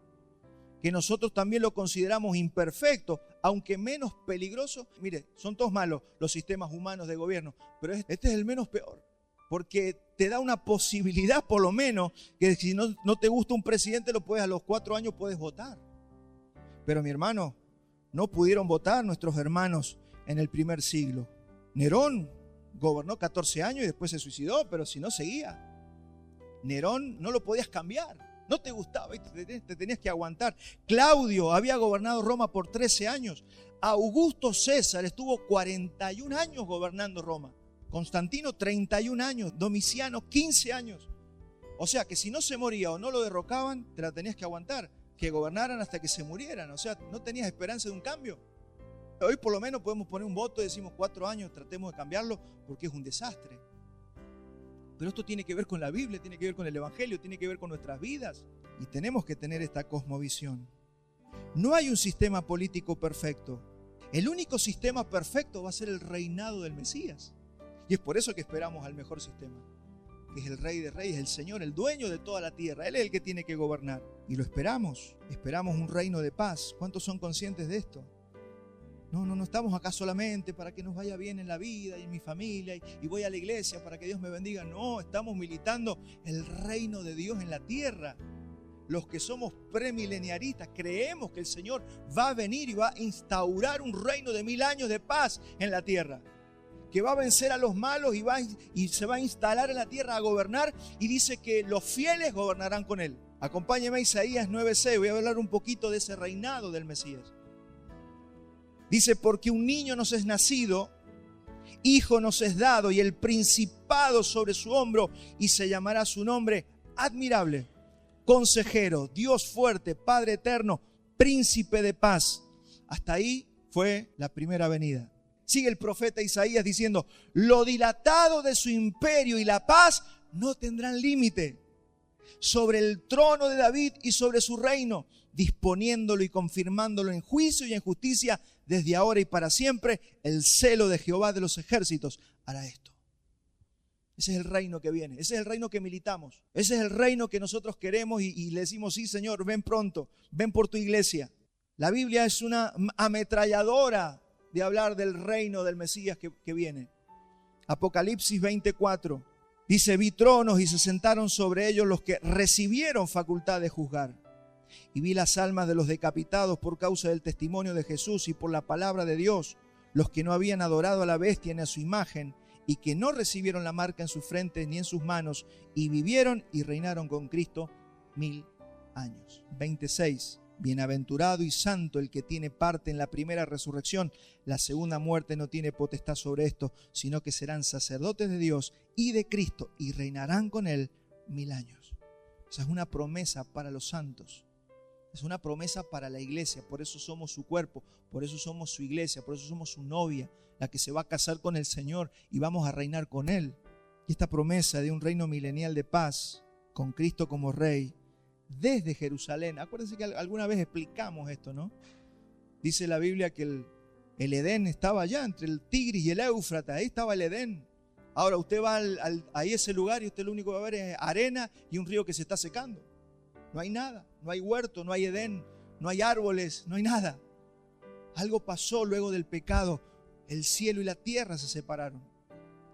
que nosotros también lo consideramos imperfecto, aunque menos peligroso. Mire, son todos malos los sistemas humanos de gobierno, pero este es el menos peor, porque te da una posibilidad, por lo menos, que si no te gusta un presidente, a los 4 años puedes votar. Pero mi hermano, no pudieron votar nuestros hermanos en el primer siglo. Nerón gobernó 14 años y después se suicidó, pero si no seguía. Nerón no lo podías cambiar. No te gustaba y te tenías que aguantar. Claudio había gobernado Roma por 13 años. Augusto César estuvo 41 años gobernando Roma. Constantino 31 años. Domiciano 15 años. O sea que si no se moría o no lo derrocaban, te la tenías que aguantar. Que gobernaran hasta que se murieran. O sea, no tenías esperanza de un cambio. Hoy por lo menos podemos poner un voto y decimos 4 años, tratemos de cambiarlo porque es un desastre. Pero esto tiene que ver con la Biblia, tiene que ver con el Evangelio, tiene que ver con nuestras vidas. Y tenemos que tener esta cosmovisión. No hay un sistema político perfecto. El único sistema perfecto va a ser el reinado del Mesías. Y es por eso que esperamos al mejor sistema, que es el Rey de Reyes, el Señor, el dueño de toda la tierra. Él es el que tiene que gobernar. Y lo esperamos. Esperamos un reino de paz. ¿Cuántos son conscientes de esto? No estamos acá solamente para que nos vaya bien en la vida y en mi familia y voy a la iglesia para que Dios me bendiga. No, estamos militando el reino de Dios en la tierra. Los que somos premileniaristas creemos que el Señor va a venir y va a instaurar un reino de 1000 años de paz en la tierra. Que va a vencer a los malos y se va a instalar en la tierra a gobernar, y dice que los fieles gobernarán con él. Acompáñeme a Isaías 9:6, voy a hablar un poquito de ese reinado del Mesías. Dice, porque un niño nos es nacido, hijo nos es dado, y el principado sobre su hombro, y se llamará su nombre admirable, consejero, Dios fuerte, Padre eterno, príncipe de paz. Hasta ahí fue la primera venida. Sigue el profeta Isaías diciendo, lo dilatado de su imperio y la paz no tendrán límite sobre el trono de David y sobre su reino, disponiéndolo y confirmándolo en juicio y en justicia desde ahora y para siempre. El celo de Jehová de los ejércitos hará esto. Ese es el reino que viene, ese es el reino que militamos, ese es el reino que nosotros queremos y le decimos, sí Señor, ven pronto, ven por tu iglesia. La Biblia es una ametralladora de hablar del reino del Mesías que viene. Apocalipsis 24 dice, vi tronos y se sentaron sobre ellos los que recibieron facultad de juzgar. Y vi las almas de los decapitados por causa del testimonio de Jesús y por la palabra de Dios, los que no habían adorado a la bestia ni a su imagen, y que no recibieron la marca en sus frentes ni en sus manos, y vivieron y reinaron con Cristo 1000 años. 26. Bienaventurado y santo el que tiene parte en la primera resurrección. La segunda muerte no tiene potestad sobre esto, sino que serán sacerdotes de Dios y de Cristo, y reinarán con él 1000 años. Esa es una promesa para los santos. Es una promesa para la iglesia. Por eso somos su cuerpo, por eso somos su iglesia, por eso somos su novia, la que se va a casar con el Señor y vamos a reinar con él. Y esta promesa de un reino milenial de paz, con Cristo como Rey, desde Jerusalén. Acuérdense que alguna vez explicamos esto, ¿no? Dice la Biblia que el Edén estaba allá, entre el Tigris y el Éufrates. Ahí estaba el Edén. Ahora usted va a ese lugar y usted lo único que va a ver es arena y un río que se está secando. No hay nada, no hay huerto, no hay Edén, no hay árboles, no hay nada. Algo pasó luego del pecado. El cielo y la tierra se separaron.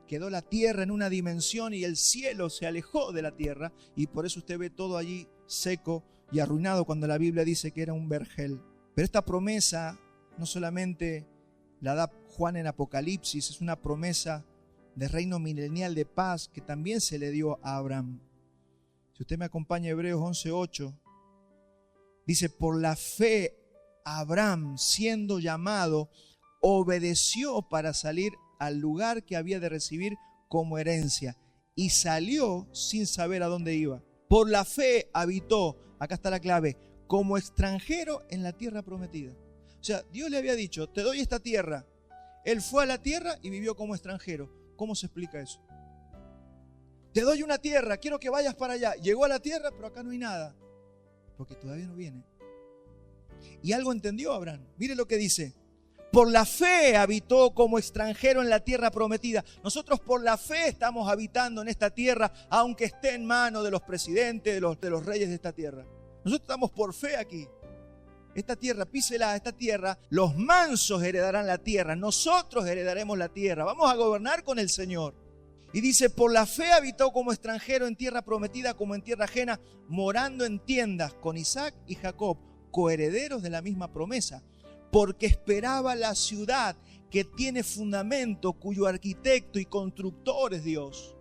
Quedó la tierra en una dimensión y el cielo se alejó de la tierra, y por eso usted ve todo allí seco y arruinado cuando la Biblia dice que era un vergel. Pero esta promesa no solamente la da Juan en Apocalipsis, es una promesa de reino milenial de paz que también se le dio a Abraham. Si usted me acompaña a Hebreos 11:8, dice, por la fe Abraham, siendo llamado, obedeció para salir al lugar que había de recibir como herencia, y salió sin saber a dónde iba. Por la fe habitó, acá está la clave, como extranjero en la tierra prometida. O sea, Dios le había dicho, te doy esta tierra. Él fue a la tierra y vivió como extranjero. ¿Cómo se explica eso? Te doy una tierra, quiero que vayas para allá. Llegó a la tierra, pero acá no hay nada, porque todavía no viene. Y algo entendió Abraham. Mire lo que dice. Por la fe habitó como extranjero en la tierra prometida. Nosotros por la fe estamos habitando en esta tierra, aunque esté en manos de los presidentes, de los reyes de esta tierra. Nosotros estamos por fe aquí. Esta tierra, písela, esta tierra, los mansos heredarán la tierra. Nosotros heredaremos la tierra. Vamos a gobernar con el Señor. Y dice, por la fe habitó como extranjero en tierra prometida, como en tierra ajena, morando en tiendas con Isaac y Jacob, coherederos de la misma promesa. Porque esperaba la ciudad que tiene fundamento, cuyo arquitecto y constructor es Dios.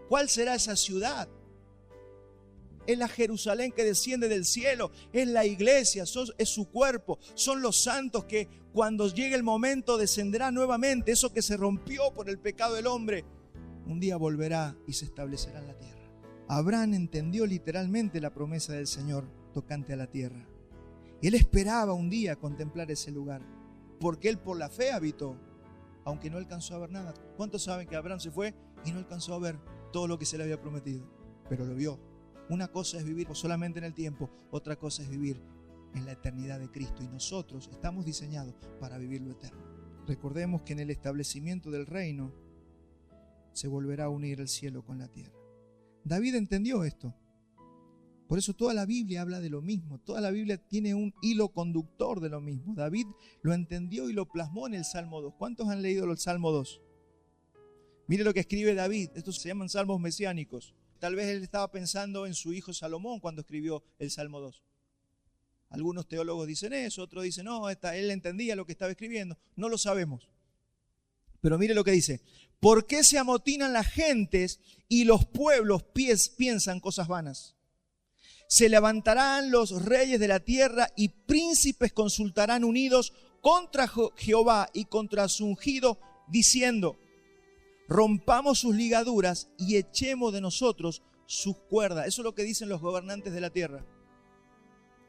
¿Cuál será esa ciudad? Es la Jerusalén que desciende del cielo, es la iglesia, es su cuerpo, son los santos que cuando llegue el momento descenderá nuevamente. Eso que se rompió por el pecado del hombre, un día volverá y se establecerá en la tierra. Abraham entendió literalmente la promesa del Señor tocante a la tierra. Él esperaba un día contemplar ese lugar, porque él por la fe habitó, aunque no alcanzó a ver nada. ¿Cuántos saben que Abraham se fue y no alcanzó a ver todo lo que se le había prometido? Pero lo vio. Una cosa es vivir solamente en el tiempo, otra cosa es vivir en la eternidad de Cristo. Y nosotros estamos diseñados para vivir lo eterno. Recordemos que en el establecimiento del reino se volverá a unir el cielo con la tierra. David entendió esto. Por eso toda la Biblia habla de lo mismo. Toda la Biblia tiene un hilo conductor de lo mismo. David lo entendió y lo plasmó en el Salmo 2. ¿Cuántos han leído el Salmo 2? Mire lo que escribe David. Estos se llaman salmos mesiánicos. Tal vez él estaba pensando en su hijo Salomón cuando escribió el Salmo 2. Algunos teólogos dicen eso, otros dicen no, él entendía lo que estaba escribiendo. No lo sabemos. Pero mire lo que dice. ¿Por qué se amotinan las gentes y los pueblos piensan cosas vanas? Se levantarán los reyes de la tierra y príncipes consultarán unidos contra Jehová y contra su ungido, diciendo: rompamos sus ligaduras y echemos de nosotros sus cuerdas. Eso es lo que dicen los gobernantes de la tierra.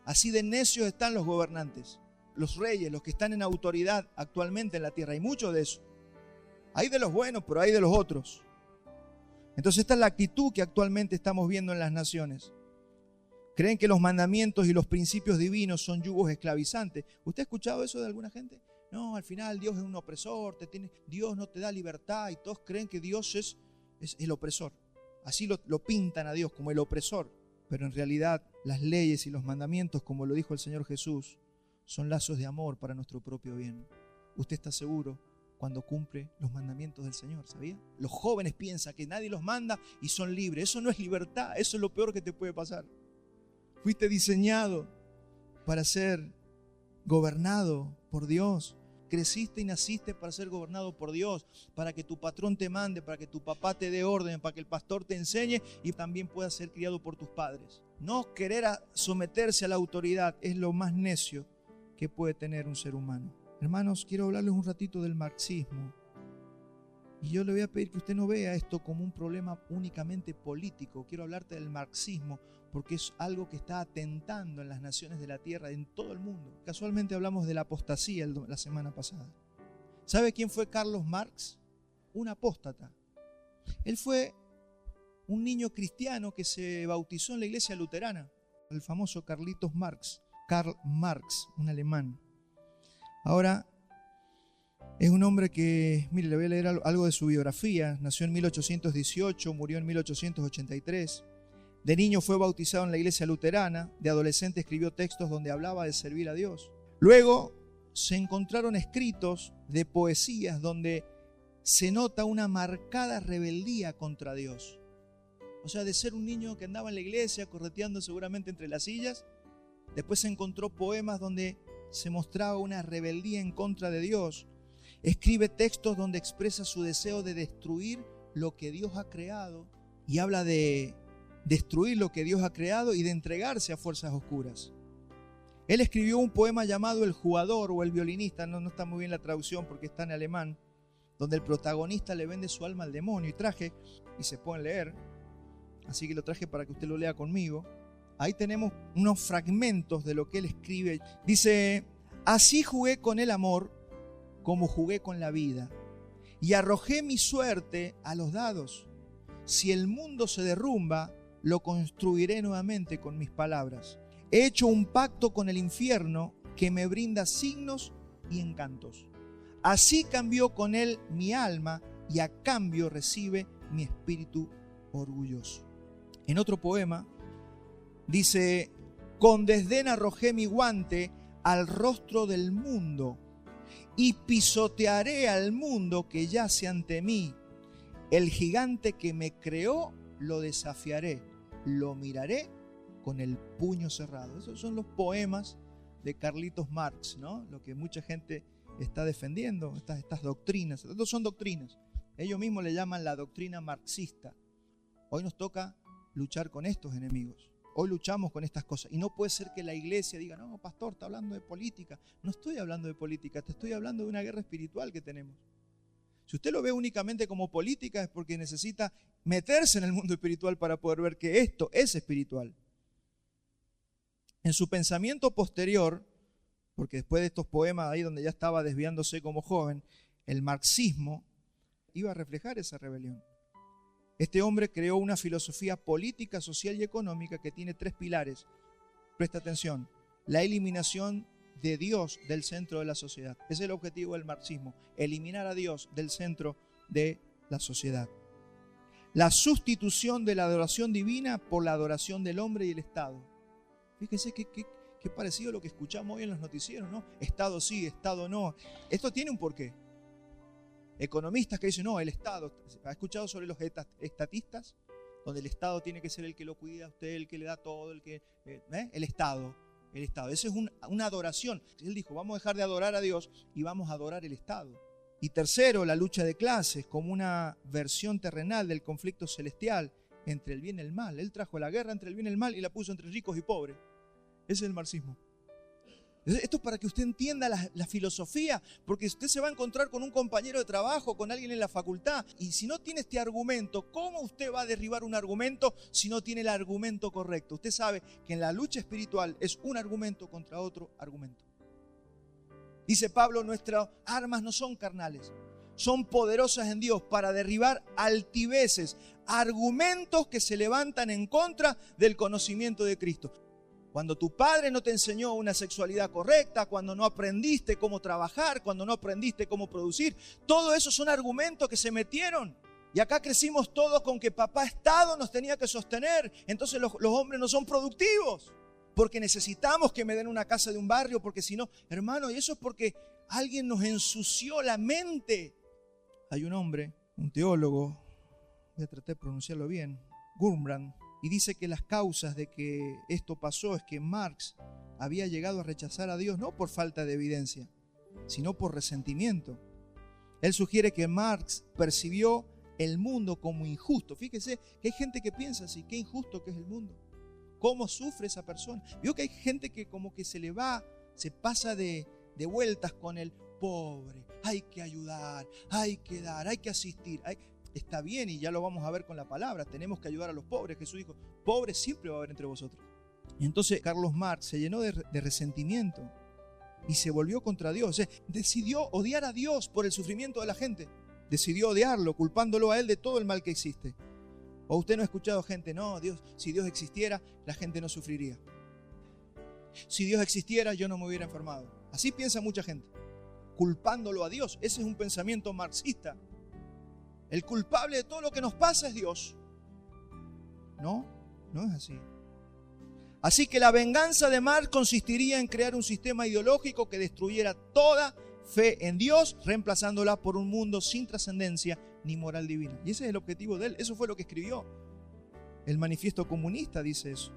Así de necios están los gobernantes, los reyes, los que están en autoridad actualmente en la tierra. Hay mucho de eso. Hay de los buenos, pero hay de los otros. Entonces esta es la actitud que actualmente estamos viendo en las naciones. Creen que los mandamientos y los principios divinos son yugos esclavizantes. ¿Usted ha escuchado eso de alguna gente? No, al final Dios es un opresor, Dios no te da libertad, y todos creen que Dios es el opresor. Así lo pintan a Dios como el opresor. Pero en realidad las leyes y los mandamientos, como lo dijo el Señor Jesús, son lazos de amor para nuestro propio bien. ¿Usted está seguro cuando cumple los mandamientos del Señor? ¿Sabía? Los jóvenes piensan que nadie los manda y son libres. Eso no es libertad, eso es lo peor que te puede pasar. Fuiste diseñado para ser gobernado por Dios. Creciste y naciste para ser gobernado por Dios, para que tu patrón te mande, para que tu papá te dé orden, para que el pastor te enseñe y también puedas ser criado por tus padres. No querer someterse a la autoridad es lo más necio que puede tener un ser humano. Hermanos, quiero hablarles un ratito del marxismo. Y yo le voy a pedir que usted no vea esto como un problema únicamente político. Quiero hablarte del marxismo porque es algo que está atentando en las naciones de la tierra, en todo el mundo. Casualmente hablamos de la apostasía la semana pasada. ¿Sabe quién fue Carlos Marx? Un apóstata. Él fue un niño cristiano que se bautizó en la iglesia luterana. El famoso Carlitos Marx. Karl Marx, un alemán. Ahora, es un hombre que, mire, le voy a leer algo de su biografía. Nació en 1818, murió en 1883. De niño fue bautizado en la iglesia luterana. De adolescente escribió textos donde hablaba de servir a Dios. Luego se encontraron escritos de poesías donde se nota una marcada rebeldía contra Dios. O sea, de ser un niño que andaba en la iglesia correteando seguramente entre las sillas, después se encontró poemas donde se mostraba una rebeldía en contra de Dios. Escribe textos donde expresa su deseo de destruir lo que Dios ha creado y habla de destruir lo que Dios ha creado y de entregarse a fuerzas oscuras. Él escribió un poema llamado El jugador o El violinista, no está muy bien la traducción porque está en alemán, donde el protagonista le vende su alma al demonio, y traje, y se pueden leer, así que lo traje para que usted lo lea conmigo. Ahí tenemos unos fragmentos de lo que él escribe. Dice: así jugué con el amor como jugué con la vida, y arrojé mi suerte a los dados. Si el mundo se derrumba, lo construiré nuevamente con mis palabras. He hecho un pacto con el infierno que me brinda signos y encantos. Así cambió con él mi alma y a cambio recibe mi espíritu orgulloso. En otro poema dice: con desdén arrojé mi guante al rostro del mundo y pisotearé al mundo que yace ante mí. El gigante que me creó lo desafiaré, lo miraré con el puño cerrado. Esos son los poemas de Carlitos Marx, ¿no? Lo que mucha gente está defendiendo, estas doctrinas. Estos son doctrinas. Ellos mismos le llaman la doctrina marxista. Hoy nos toca luchar con estos enemigos. Hoy luchamos con estas cosas. Y no puede ser que la iglesia diga: no, pastor, está hablando de política. No estoy hablando de política, te estoy hablando de una guerra espiritual que tenemos. Si usted lo ve únicamente como política, es porque necesita meterse en el mundo espiritual para poder ver que esto es espiritual. En su pensamiento posterior, porque después de estos poemas ahí donde ya estaba desviándose como joven, el marxismo iba a reflejar esa rebelión. Este hombre creó una filosofía política, social y económica que tiene 3 pilares. Presta atención: la eliminación de Dios del centro de la sociedad. Ese es el objetivo del marxismo, eliminar a Dios del centro de la sociedad. La sustitución de la adoración divina por la adoración del hombre y el Estado. Fíjense qué parecido a lo que escuchamos hoy en los noticieros, ¿no? Estado sí, Estado no. Esto tiene un porqué. Economistas que dicen: no, el Estado. ¿Ha escuchado sobre los estatistas? Donde el Estado tiene que ser el que lo cuida a usted, el que le da todo, el Estado. El Estado. Esa es una adoración. Él dijo: vamos a dejar de adorar a Dios y vamos a adorar el Estado. Y tercero, la lucha de clases como una versión terrenal del conflicto celestial entre el bien y el mal. Él trajo la guerra entre el bien y el mal y la puso entre ricos y pobres. Ese es el marxismo. Esto es para que usted entienda la filosofía, porque usted se va a encontrar con un compañero de trabajo, con alguien en la facultad, y si no tiene este argumento, ¿cómo usted va a derribar un argumento si no tiene el argumento correcto? Usted sabe que en la lucha espiritual es un argumento contra otro argumento. Dice Pablo: nuestras armas no son carnales, son poderosas en Dios para derribar altiveces, argumentos que se levantan en contra del conocimiento de Cristo. Cuando tu padre no te enseñó una sexualidad correcta, cuando no aprendiste cómo trabajar, cuando no aprendiste cómo producir, todo eso son argumentos que se metieron. Y acá crecimos todos con que papá Estado nos tenía que sostener. Entonces los hombres no son productivos, porque necesitamos que me den una casa de un barrio, porque si no, hermano, y eso es porque alguien nos ensució la mente. Hay un hombre, un teólogo, voy a tratar de pronunciarlo bien, Wurmbrand, y dice que las causas de que esto pasó es que Marx había llegado a rechazar a Dios no por falta de evidencia, sino por resentimiento. Él sugiere que Marx percibió el mundo como injusto. Fíjese que hay gente que piensa así: qué injusto que es el mundo, cómo sufre esa persona. Vio que hay gente que como que se pasa de vueltas con el pobre. Hay que ayudar, hay que dar, hay que asistir. Está bien, y ya lo vamos a ver con la palabra. Tenemos que ayudar a los pobres. Jesús dijo: pobres siempre va a haber entre vosotros. Y entonces Carlos Marx se llenó de resentimiento y se volvió contra Dios. O sea, decidió odiar a Dios por el sufrimiento de la gente. Decidió odiarlo, culpándolo a él de todo el mal que existe. O usted no ha escuchado gente: no, si Dios existiera, la gente no sufriría. Si Dios existiera, yo no me hubiera enfermado. Así piensa mucha gente, culpándolo a Dios. Ese es un pensamiento marxista. El culpable de todo lo que nos pasa es Dios. No es así. Así que la venganza de Marx consistiría en crear un sistema ideológico que destruyera toda fe en Dios, reemplazándola por un mundo sin trascendencia ni moral divina. Y ese es el objetivo de él. Eso fue lo que escribió. El manifiesto comunista dice eso.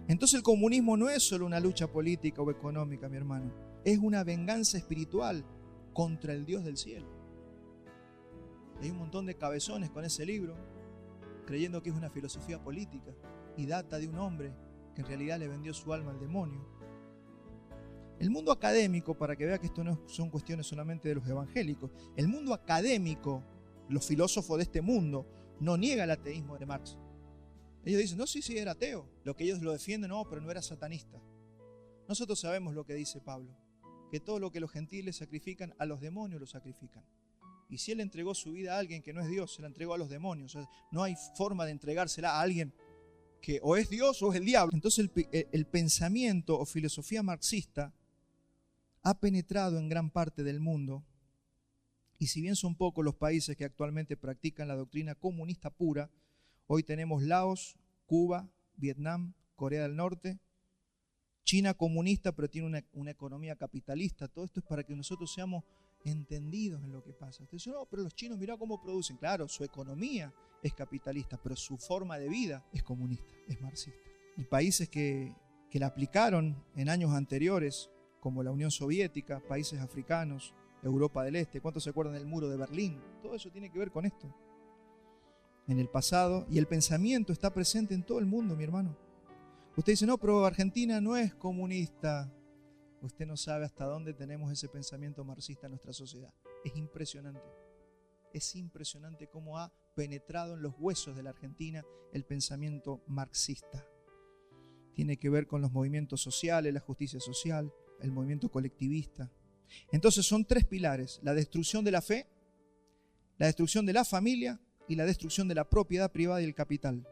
Entonces el comunismo no es solo una lucha política o económica, mi hermano. Es una venganza espiritual contra el Dios del cielo. Hay un montón de cabezones con ese libro, creyendo que es una filosofía política, y data de un hombre que en realidad le vendió su alma al demonio. El mundo académico, para que vea que esto no son cuestiones solamente de los evangélicos, el mundo académico, los filósofos de este mundo, no niega el ateísmo de Marx. Ellos dicen: no, sí, era ateo. Lo que ellos lo defienden: no, pero no era satanista. Nosotros sabemos lo que dice Pablo, que todo lo que los gentiles sacrifican, a los demonios lo sacrifican. Y si él entregó su vida a alguien que no es Dios, se la entregó a los demonios. O sea, no hay forma de entregársela a alguien que o es Dios o es el diablo. Entonces el pensamiento o filosofía marxista ha penetrado en gran parte del mundo Y si bien son pocos los países que actualmente practican la doctrina comunista pura, hoy tenemos Laos, Cuba, Vietnam, Corea del Norte, China comunista, pero tiene una economía capitalista. Todo esto es para que nosotros seamos entendidos en lo que pasa. Usted dice, no, pero los chinos, mirá cómo producen. Claro, su economía es capitalista, pero su forma de vida es comunista, es marxista. Y países que la aplicaron en años anteriores, como la Unión Soviética, países africanos, Europa del Este. ¿Cuántos se acuerdan del muro de Berlín? Todo eso tiene que ver con esto. En el pasado, y el pensamiento está presente en todo el mundo, mi hermano. Usted dice, no, pero Argentina no es comunista. Usted no sabe hasta dónde tenemos ese pensamiento marxista en nuestra sociedad. Es impresionante. Es impresionante cómo ha penetrado en los huesos de la Argentina el pensamiento marxista. Tiene que ver con los movimientos sociales, la justicia social, el movimiento colectivista. Entonces son tres pilares: la destrucción de la fe, la destrucción de la familia y la destrucción de la propiedad privada y el capital.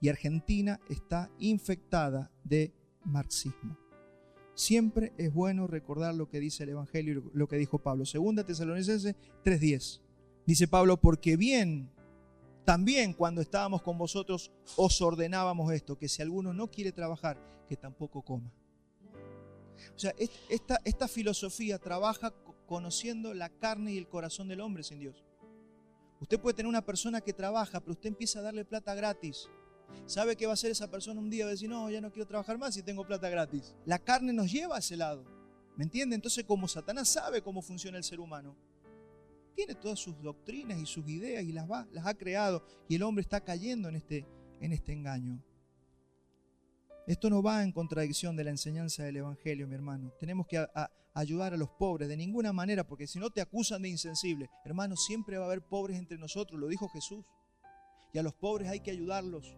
Y Argentina está infectada de marxismo. Siempre es bueno recordar lo que dice el Evangelio y lo que dijo Pablo. 2 Tesalonicenses 3:10. Dice Pablo, porque bien, también cuando estábamos con vosotros os ordenábamos esto, que si alguno no quiere trabajar, que tampoco coma. O sea, esta filosofía trabaja conociendo la carne y el corazón del hombre sin Dios. Usted puede tener una persona que trabaja, pero usted empieza a darle plata gratis. ¿Sabe qué va a hacer esa persona un día? Va a decir, no, ya no quiero trabajar más si tengo plata gratis. La carne nos lleva a ese lado. ¿Me entiende? Entonces, como Satanás sabe cómo funciona el ser humano, tiene todas sus doctrinas y sus ideas y las ha creado, y el hombre está cayendo en este engaño. Esto no va en contradicción de la enseñanza del Evangelio, mi hermano. Tenemos que ayudar a los pobres de ninguna manera, porque si no te acusan de insensible. Hermano, siempre va a haber pobres entre nosotros, lo dijo Jesús. Y a los pobres hay que ayudarlos.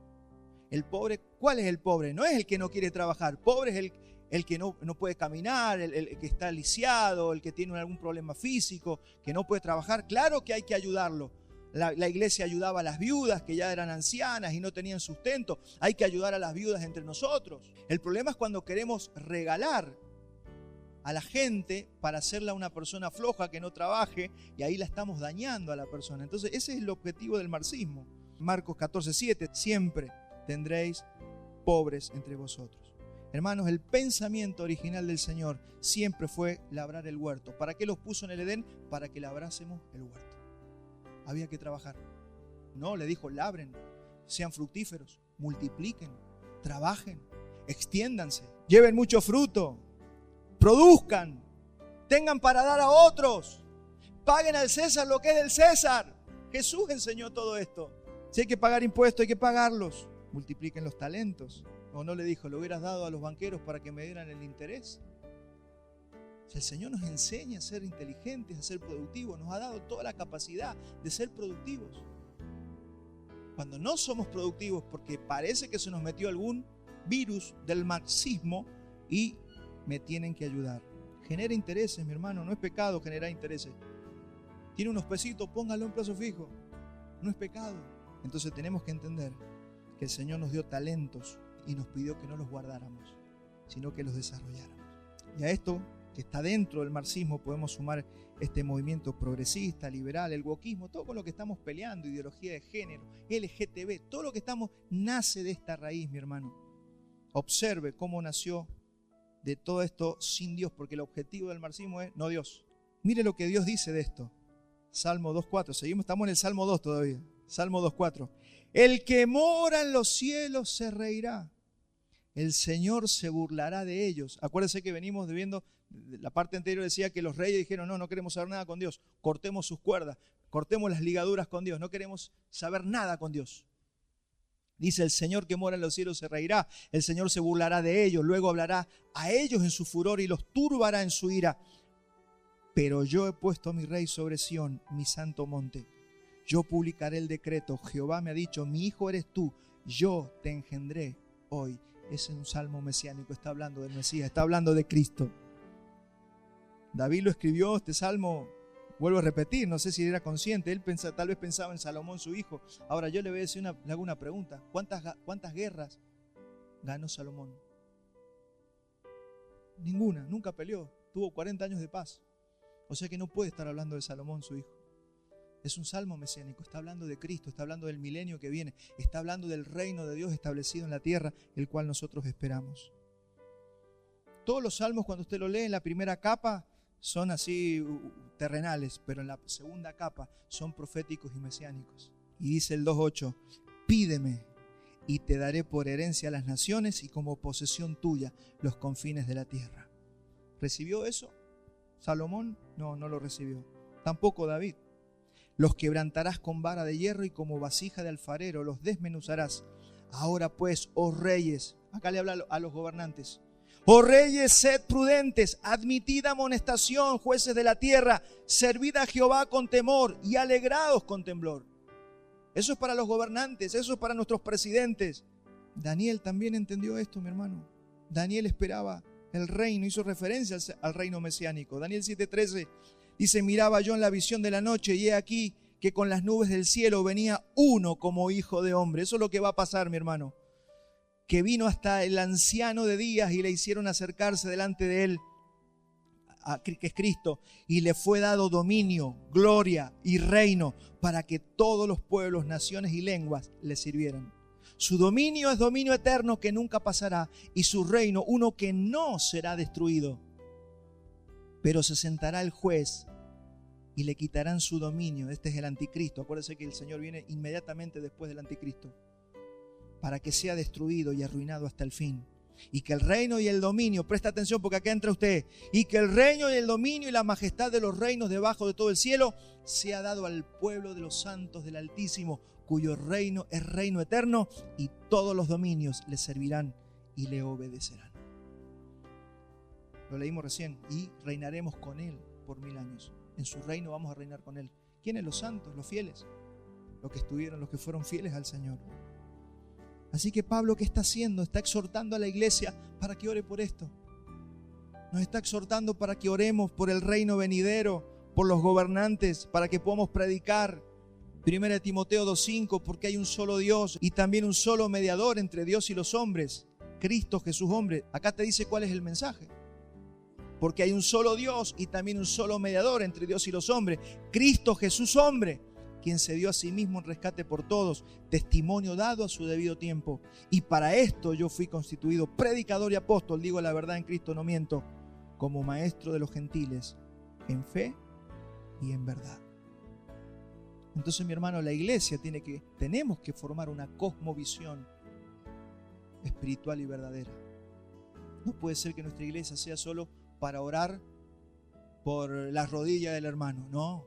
El pobre, ¿cuál es el pobre? No es el que no quiere trabajar. Pobre es el que no puede caminar, el que está lisiado, el que tiene algún problema físico, que no puede trabajar. Claro que hay que ayudarlo. La iglesia ayudaba a las viudas que ya eran ancianas y no tenían sustento. Hay que ayudar a las viudas entre nosotros. El problema es cuando queremos regalar a la gente para hacerla una persona floja que no trabaje, y ahí la estamos dañando a la persona. Entonces ese es el objetivo del marxismo. Marcos 14:7, siempre tendréis pobres entre vosotros. Hermanos, el pensamiento original del Señor siempre fue labrar el huerto. ¿Para qué los puso en el Edén? Para que labrásemos el huerto. Había que trabajar. No, le dijo, labren, sean fructíferos, multipliquen, trabajen, extiéndanse, lleven mucho fruto, produzcan, tengan para dar a otros, paguen al César lo que es del César. Jesús enseñó todo esto. Si hay que pagar impuestos, hay que pagarlos. Multipliquen los talentos. O no le dijo, lo hubieras dado a los banqueros para que me dieran el interés. El Señor nos enseña a ser inteligentes, a ser productivos. Nos ha dado toda la capacidad de ser productivos. Cuando no somos productivos, porque parece que se nos metió algún virus del marxismo y me tienen que ayudar. Genera intereses, mi hermano. No es pecado generar intereses. Tiene unos pesitos, póngalo en plazo fijo. No es pecado. Entonces tenemos que entender que el Señor nos dio talentos y nos pidió que no los guardáramos, sino que los desarrolláramos. Y a esto, que está dentro del marxismo, podemos sumar este movimiento progresista, liberal, el wokismo, todo con lo que estamos peleando, ideología de género, LGTB, todo lo que estamos nace de esta raíz, mi hermano. Observe cómo nació de todo esto sin Dios, porque el objetivo del marxismo es no Dios. Mire lo que Dios dice de esto. Salmo 2:4, estamos en el Salmo 2 todavía. Salmo 2:4. El que mora en los cielos se reirá. El Señor se burlará de ellos. Acuérdense que venimos viendo, la parte anterior decía que los reyes dijeron, no queremos saber nada con Dios. Cortemos sus cuerdas, cortemos las ligaduras con Dios. No queremos saber nada con Dios. Dice, el Señor que mora en los cielos se reirá. El Señor se burlará de ellos. Luego hablará a ellos en su furor y los turbará en su ira. Pero yo he puesto a mi rey sobre Sión, mi santo monte. Yo publicaré el decreto. Jehová me ha dicho, mi hijo eres tú. Yo te engendré hoy. Es un salmo mesiánico, está hablando del Mesías, está hablando de Cristo. David lo escribió, este salmo, vuelvo a repetir, no sé si era consciente, él tal vez pensaba en Salomón, su hijo. Ahora yo le voy a decir le hago una pregunta. ¿Cuántas guerras ganó Salomón? Ninguna, nunca peleó, tuvo 40 años de paz. O sea que no puede estar hablando de Salomón, su hijo. Es un salmo mesiánico, está hablando de Cristo, está hablando del milenio que viene, está hablando del reino de Dios establecido en la tierra, el cual nosotros esperamos. Todos los salmos, cuando usted lo lee en la primera capa, son así terrenales, pero en la segunda capa son proféticos y mesiánicos. Y dice el 2:8, pídeme y te daré por herencia a las naciones y como posesión tuya los confines de la tierra. ¿Recibió eso Salomón? No, no lo recibió. Tampoco David. Los quebrantarás con vara de hierro y como vasija de alfarero los desmenuzarás. Ahora pues, oh reyes, acá le habla a los gobernantes. Oh reyes, sed prudentes, admitid amonestación, jueces de la tierra, servid a Jehová con temor y alegraos con temblor. Eso es para los gobernantes, eso es para nuestros presidentes. Daniel también entendió esto, mi hermano. Daniel esperaba el reino, hizo referencia al reino mesiánico. Daniel 7:13 dice, miraba yo en la visión de la noche y he aquí que con las nubes del cielo venía uno como hijo de hombre. Eso es lo que va a pasar, mi hermano. Que vino hasta el anciano de días y le hicieron acercarse delante de él, que es Cristo, y le fue dado dominio, gloria y reino para que todos los pueblos, naciones y lenguas le sirvieran. Su dominio es dominio eterno que nunca pasará y su reino uno que no será destruido. Pero se sentará el juez y le quitarán su dominio. Este es el anticristo. Acuérdense que el Señor viene inmediatamente después del anticristo, para que sea destruido y arruinado hasta el fin. Y que el reino y el dominio, presta atención porque acá entra usted, y que el reino y el dominio y la majestad de los reinos debajo de todo el cielo sea dado al pueblo de los santos del Altísimo, cuyo reino es reino eterno y todos los dominios le servirán y le obedecerán. Lo leímos recién, y reinaremos con él por 1000 años. En su reino vamos a reinar con él. ¿Quiénes? Los santos, los fieles, los que fueron fieles al Señor. Así que Pablo, ¿qué está haciendo? Está exhortando a la iglesia para que ore por esto. Nos está exhortando para que oremos por el reino venidero, por los gobernantes, para que podamos predicar. 1 Timoteo 2:5, porque hay un solo Dios y también un solo mediador entre Dios y los hombres, Cristo Jesús hombre. Acá te dice cuál es el mensaje. Porque hay un solo Dios y también un solo mediador entre Dios y los hombres, Cristo Jesús hombre, quien se dio a sí mismo en rescate por todos, testimonio dado a su debido tiempo. Y para esto yo fui constituido predicador y apóstol, digo la verdad en Cristo, no miento, como maestro de los gentiles, en fe y en verdad. Entonces, mi hermano, la iglesia tenemos que formar una cosmovisión espiritual y verdadera. No puede ser que nuestra iglesia sea solo para orar por las rodillas del hermano, no.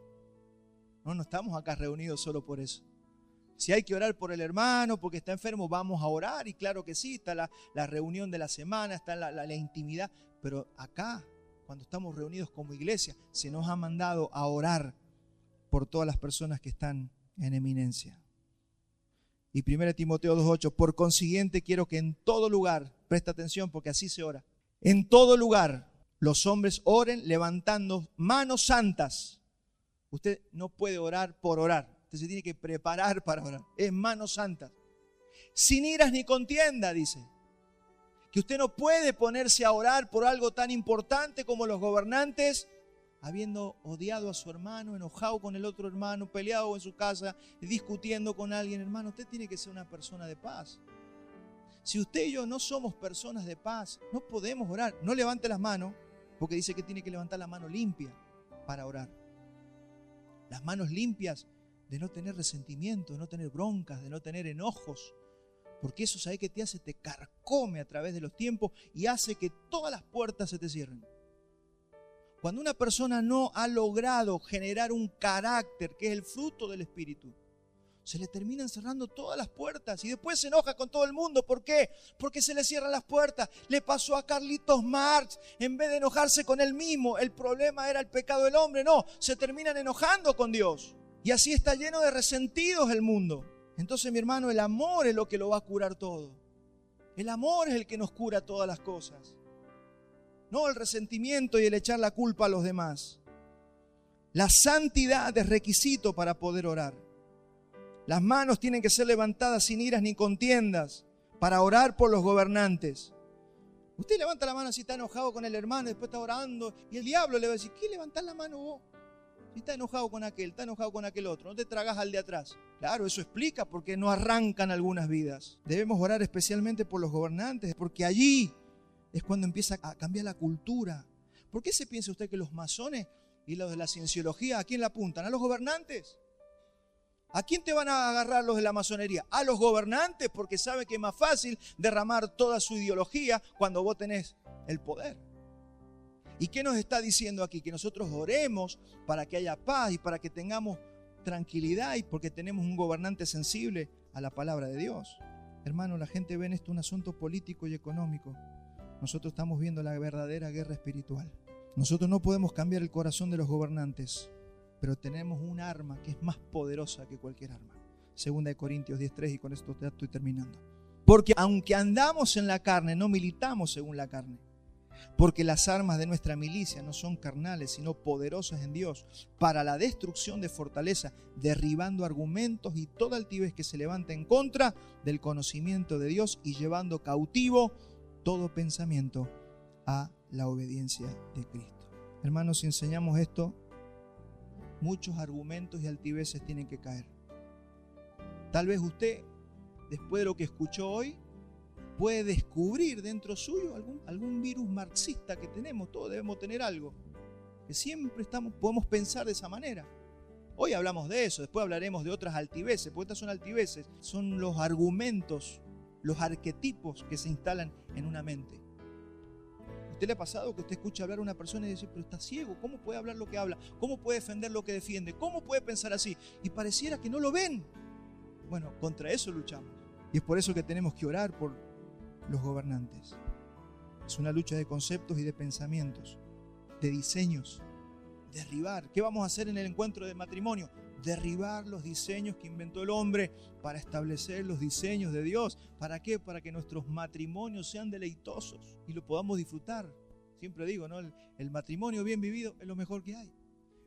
No estamos acá reunidos solo por eso. Si hay que orar por el hermano porque está enfermo, vamos a orar. Y claro que sí, está la reunión de la semana, está la intimidad. Pero acá, cuando estamos reunidos como iglesia, se nos ha mandado a orar por todas las personas que están en eminencia. Y 1 Timoteo 2:8, por consiguiente quiero que en todo lugar, presta atención porque así se ora, en todo lugar los hombres oren levantando manos santas. Usted no puede orar por orar. Usted se tiene que preparar para orar. Es manos santas. Sin iras ni contienda, dice. Que usted no puede ponerse a orar por algo tan importante como los gobernantes, habiendo odiado a su hermano, enojado con el otro hermano, peleado en su casa, discutiendo con alguien. Hermano, usted tiene que ser una persona de paz. Si usted y yo no somos personas de paz, no podemos orar. No levante las manos, porque dice que tiene que levantar la mano limpia para orar. Las manos limpias de no tener resentimiento, de no tener broncas, de no tener enojos. Porque eso, ¿sabe qué te hace? Te carcome a través de los tiempos y hace que todas las puertas se te cierren. Cuando una persona no ha logrado generar un carácter que es el fruto del Espíritu, se le terminan cerrando todas las puertas y después se enoja con todo el mundo. ¿Por qué? Porque se le cierran las puertas. Le pasó a Carlitos Marx. En vez de enojarse con él mismo, el problema era el pecado del hombre. No, se terminan enojando con Dios. Y así está lleno de resentidos el mundo. Entonces, mi hermano, el amor es lo que lo va a curar todo. El amor es el que nos cura todas las cosas. No el resentimiento y el echar la culpa a los demás. La santidad es requisito para poder orar. Las manos tienen que ser levantadas sin iras ni contiendas para orar por los gobernantes. Usted levanta la mano si está enojado con el hermano y después está orando y el diablo le va a decir, ¿qué levantás la mano vos? Y está enojado con aquel, está enojado con aquel otro. No te tragas al de atrás. Claro, eso explica por qué no arrancan algunas vidas. Debemos orar especialmente por los gobernantes, porque allí es cuando empieza a cambiar la cultura. ¿Por qué se piensa usted que los masones y los de la cienciología, ¿a quién la apuntan? ¿A los gobernantes? ¿A quién te van a agarrar los de la masonería? A los gobernantes, porque saben que es más fácil derramar toda su ideología cuando vos tenés el poder. ¿Y qué nos está diciendo aquí? Que nosotros oremos para que haya paz y para que tengamos tranquilidad y porque tenemos un gobernante sensible a la palabra de Dios. Hermano, la gente ve en esto un asunto político y económico. Nosotros estamos viendo la verdadera guerra espiritual. Nosotros no podemos cambiar el corazón de los gobernantes, pero tenemos un arma que es más poderosa que cualquier arma. 2 Corintios 10:3, y con esto ya estoy terminando. Porque aunque andamos en la carne, no militamos según la carne. Porque las armas de nuestra milicia no son carnales, sino poderosas en Dios, para la destrucción de fortaleza, derribando argumentos y toda altivez que se levanta en contra del conocimiento de Dios y llevando cautivo todo pensamiento a la obediencia de Cristo. Hermanos, si enseñamos esto, muchos argumentos y altiveces tienen que caer. Tal vez usted, después de lo que escuchó hoy, puede descubrir dentro suyo algún virus marxista que tenemos. Todos debemos tener algo, que siempre podemos pensar de esa manera. Hoy hablamos de eso, después hablaremos de otras altiveces, porque estas son altiveces, son los argumentos, los arquetipos que se instalan en una mente. ¿A usted le ha pasado que usted escucha hablar a una persona y dice, pero está ciego, ¿cómo puede hablar lo que habla? ¿Cómo puede defender lo que defiende? ¿Cómo puede pensar así? Y pareciera que no lo ven. Bueno, contra eso luchamos. Y es por eso que tenemos que orar por los gobernantes. Es una lucha de conceptos y de pensamientos, de diseños. Derribar. ¿Qué vamos a hacer en el encuentro de matrimonio? Derribar los diseños que inventó el hombre para establecer los diseños de Dios. ¿Para qué? Para que nuestros matrimonios sean deleitosos y lo podamos disfrutar. Siempre digo, ¿no? El matrimonio bien vivido es lo mejor que hay.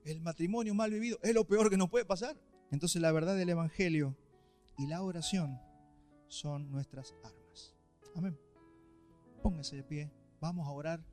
El matrimonio mal vivido es lo peor que nos puede pasar. Entonces la verdad del Evangelio y la oración son nuestras armas. Amén. Póngase de pie. Vamos a orar.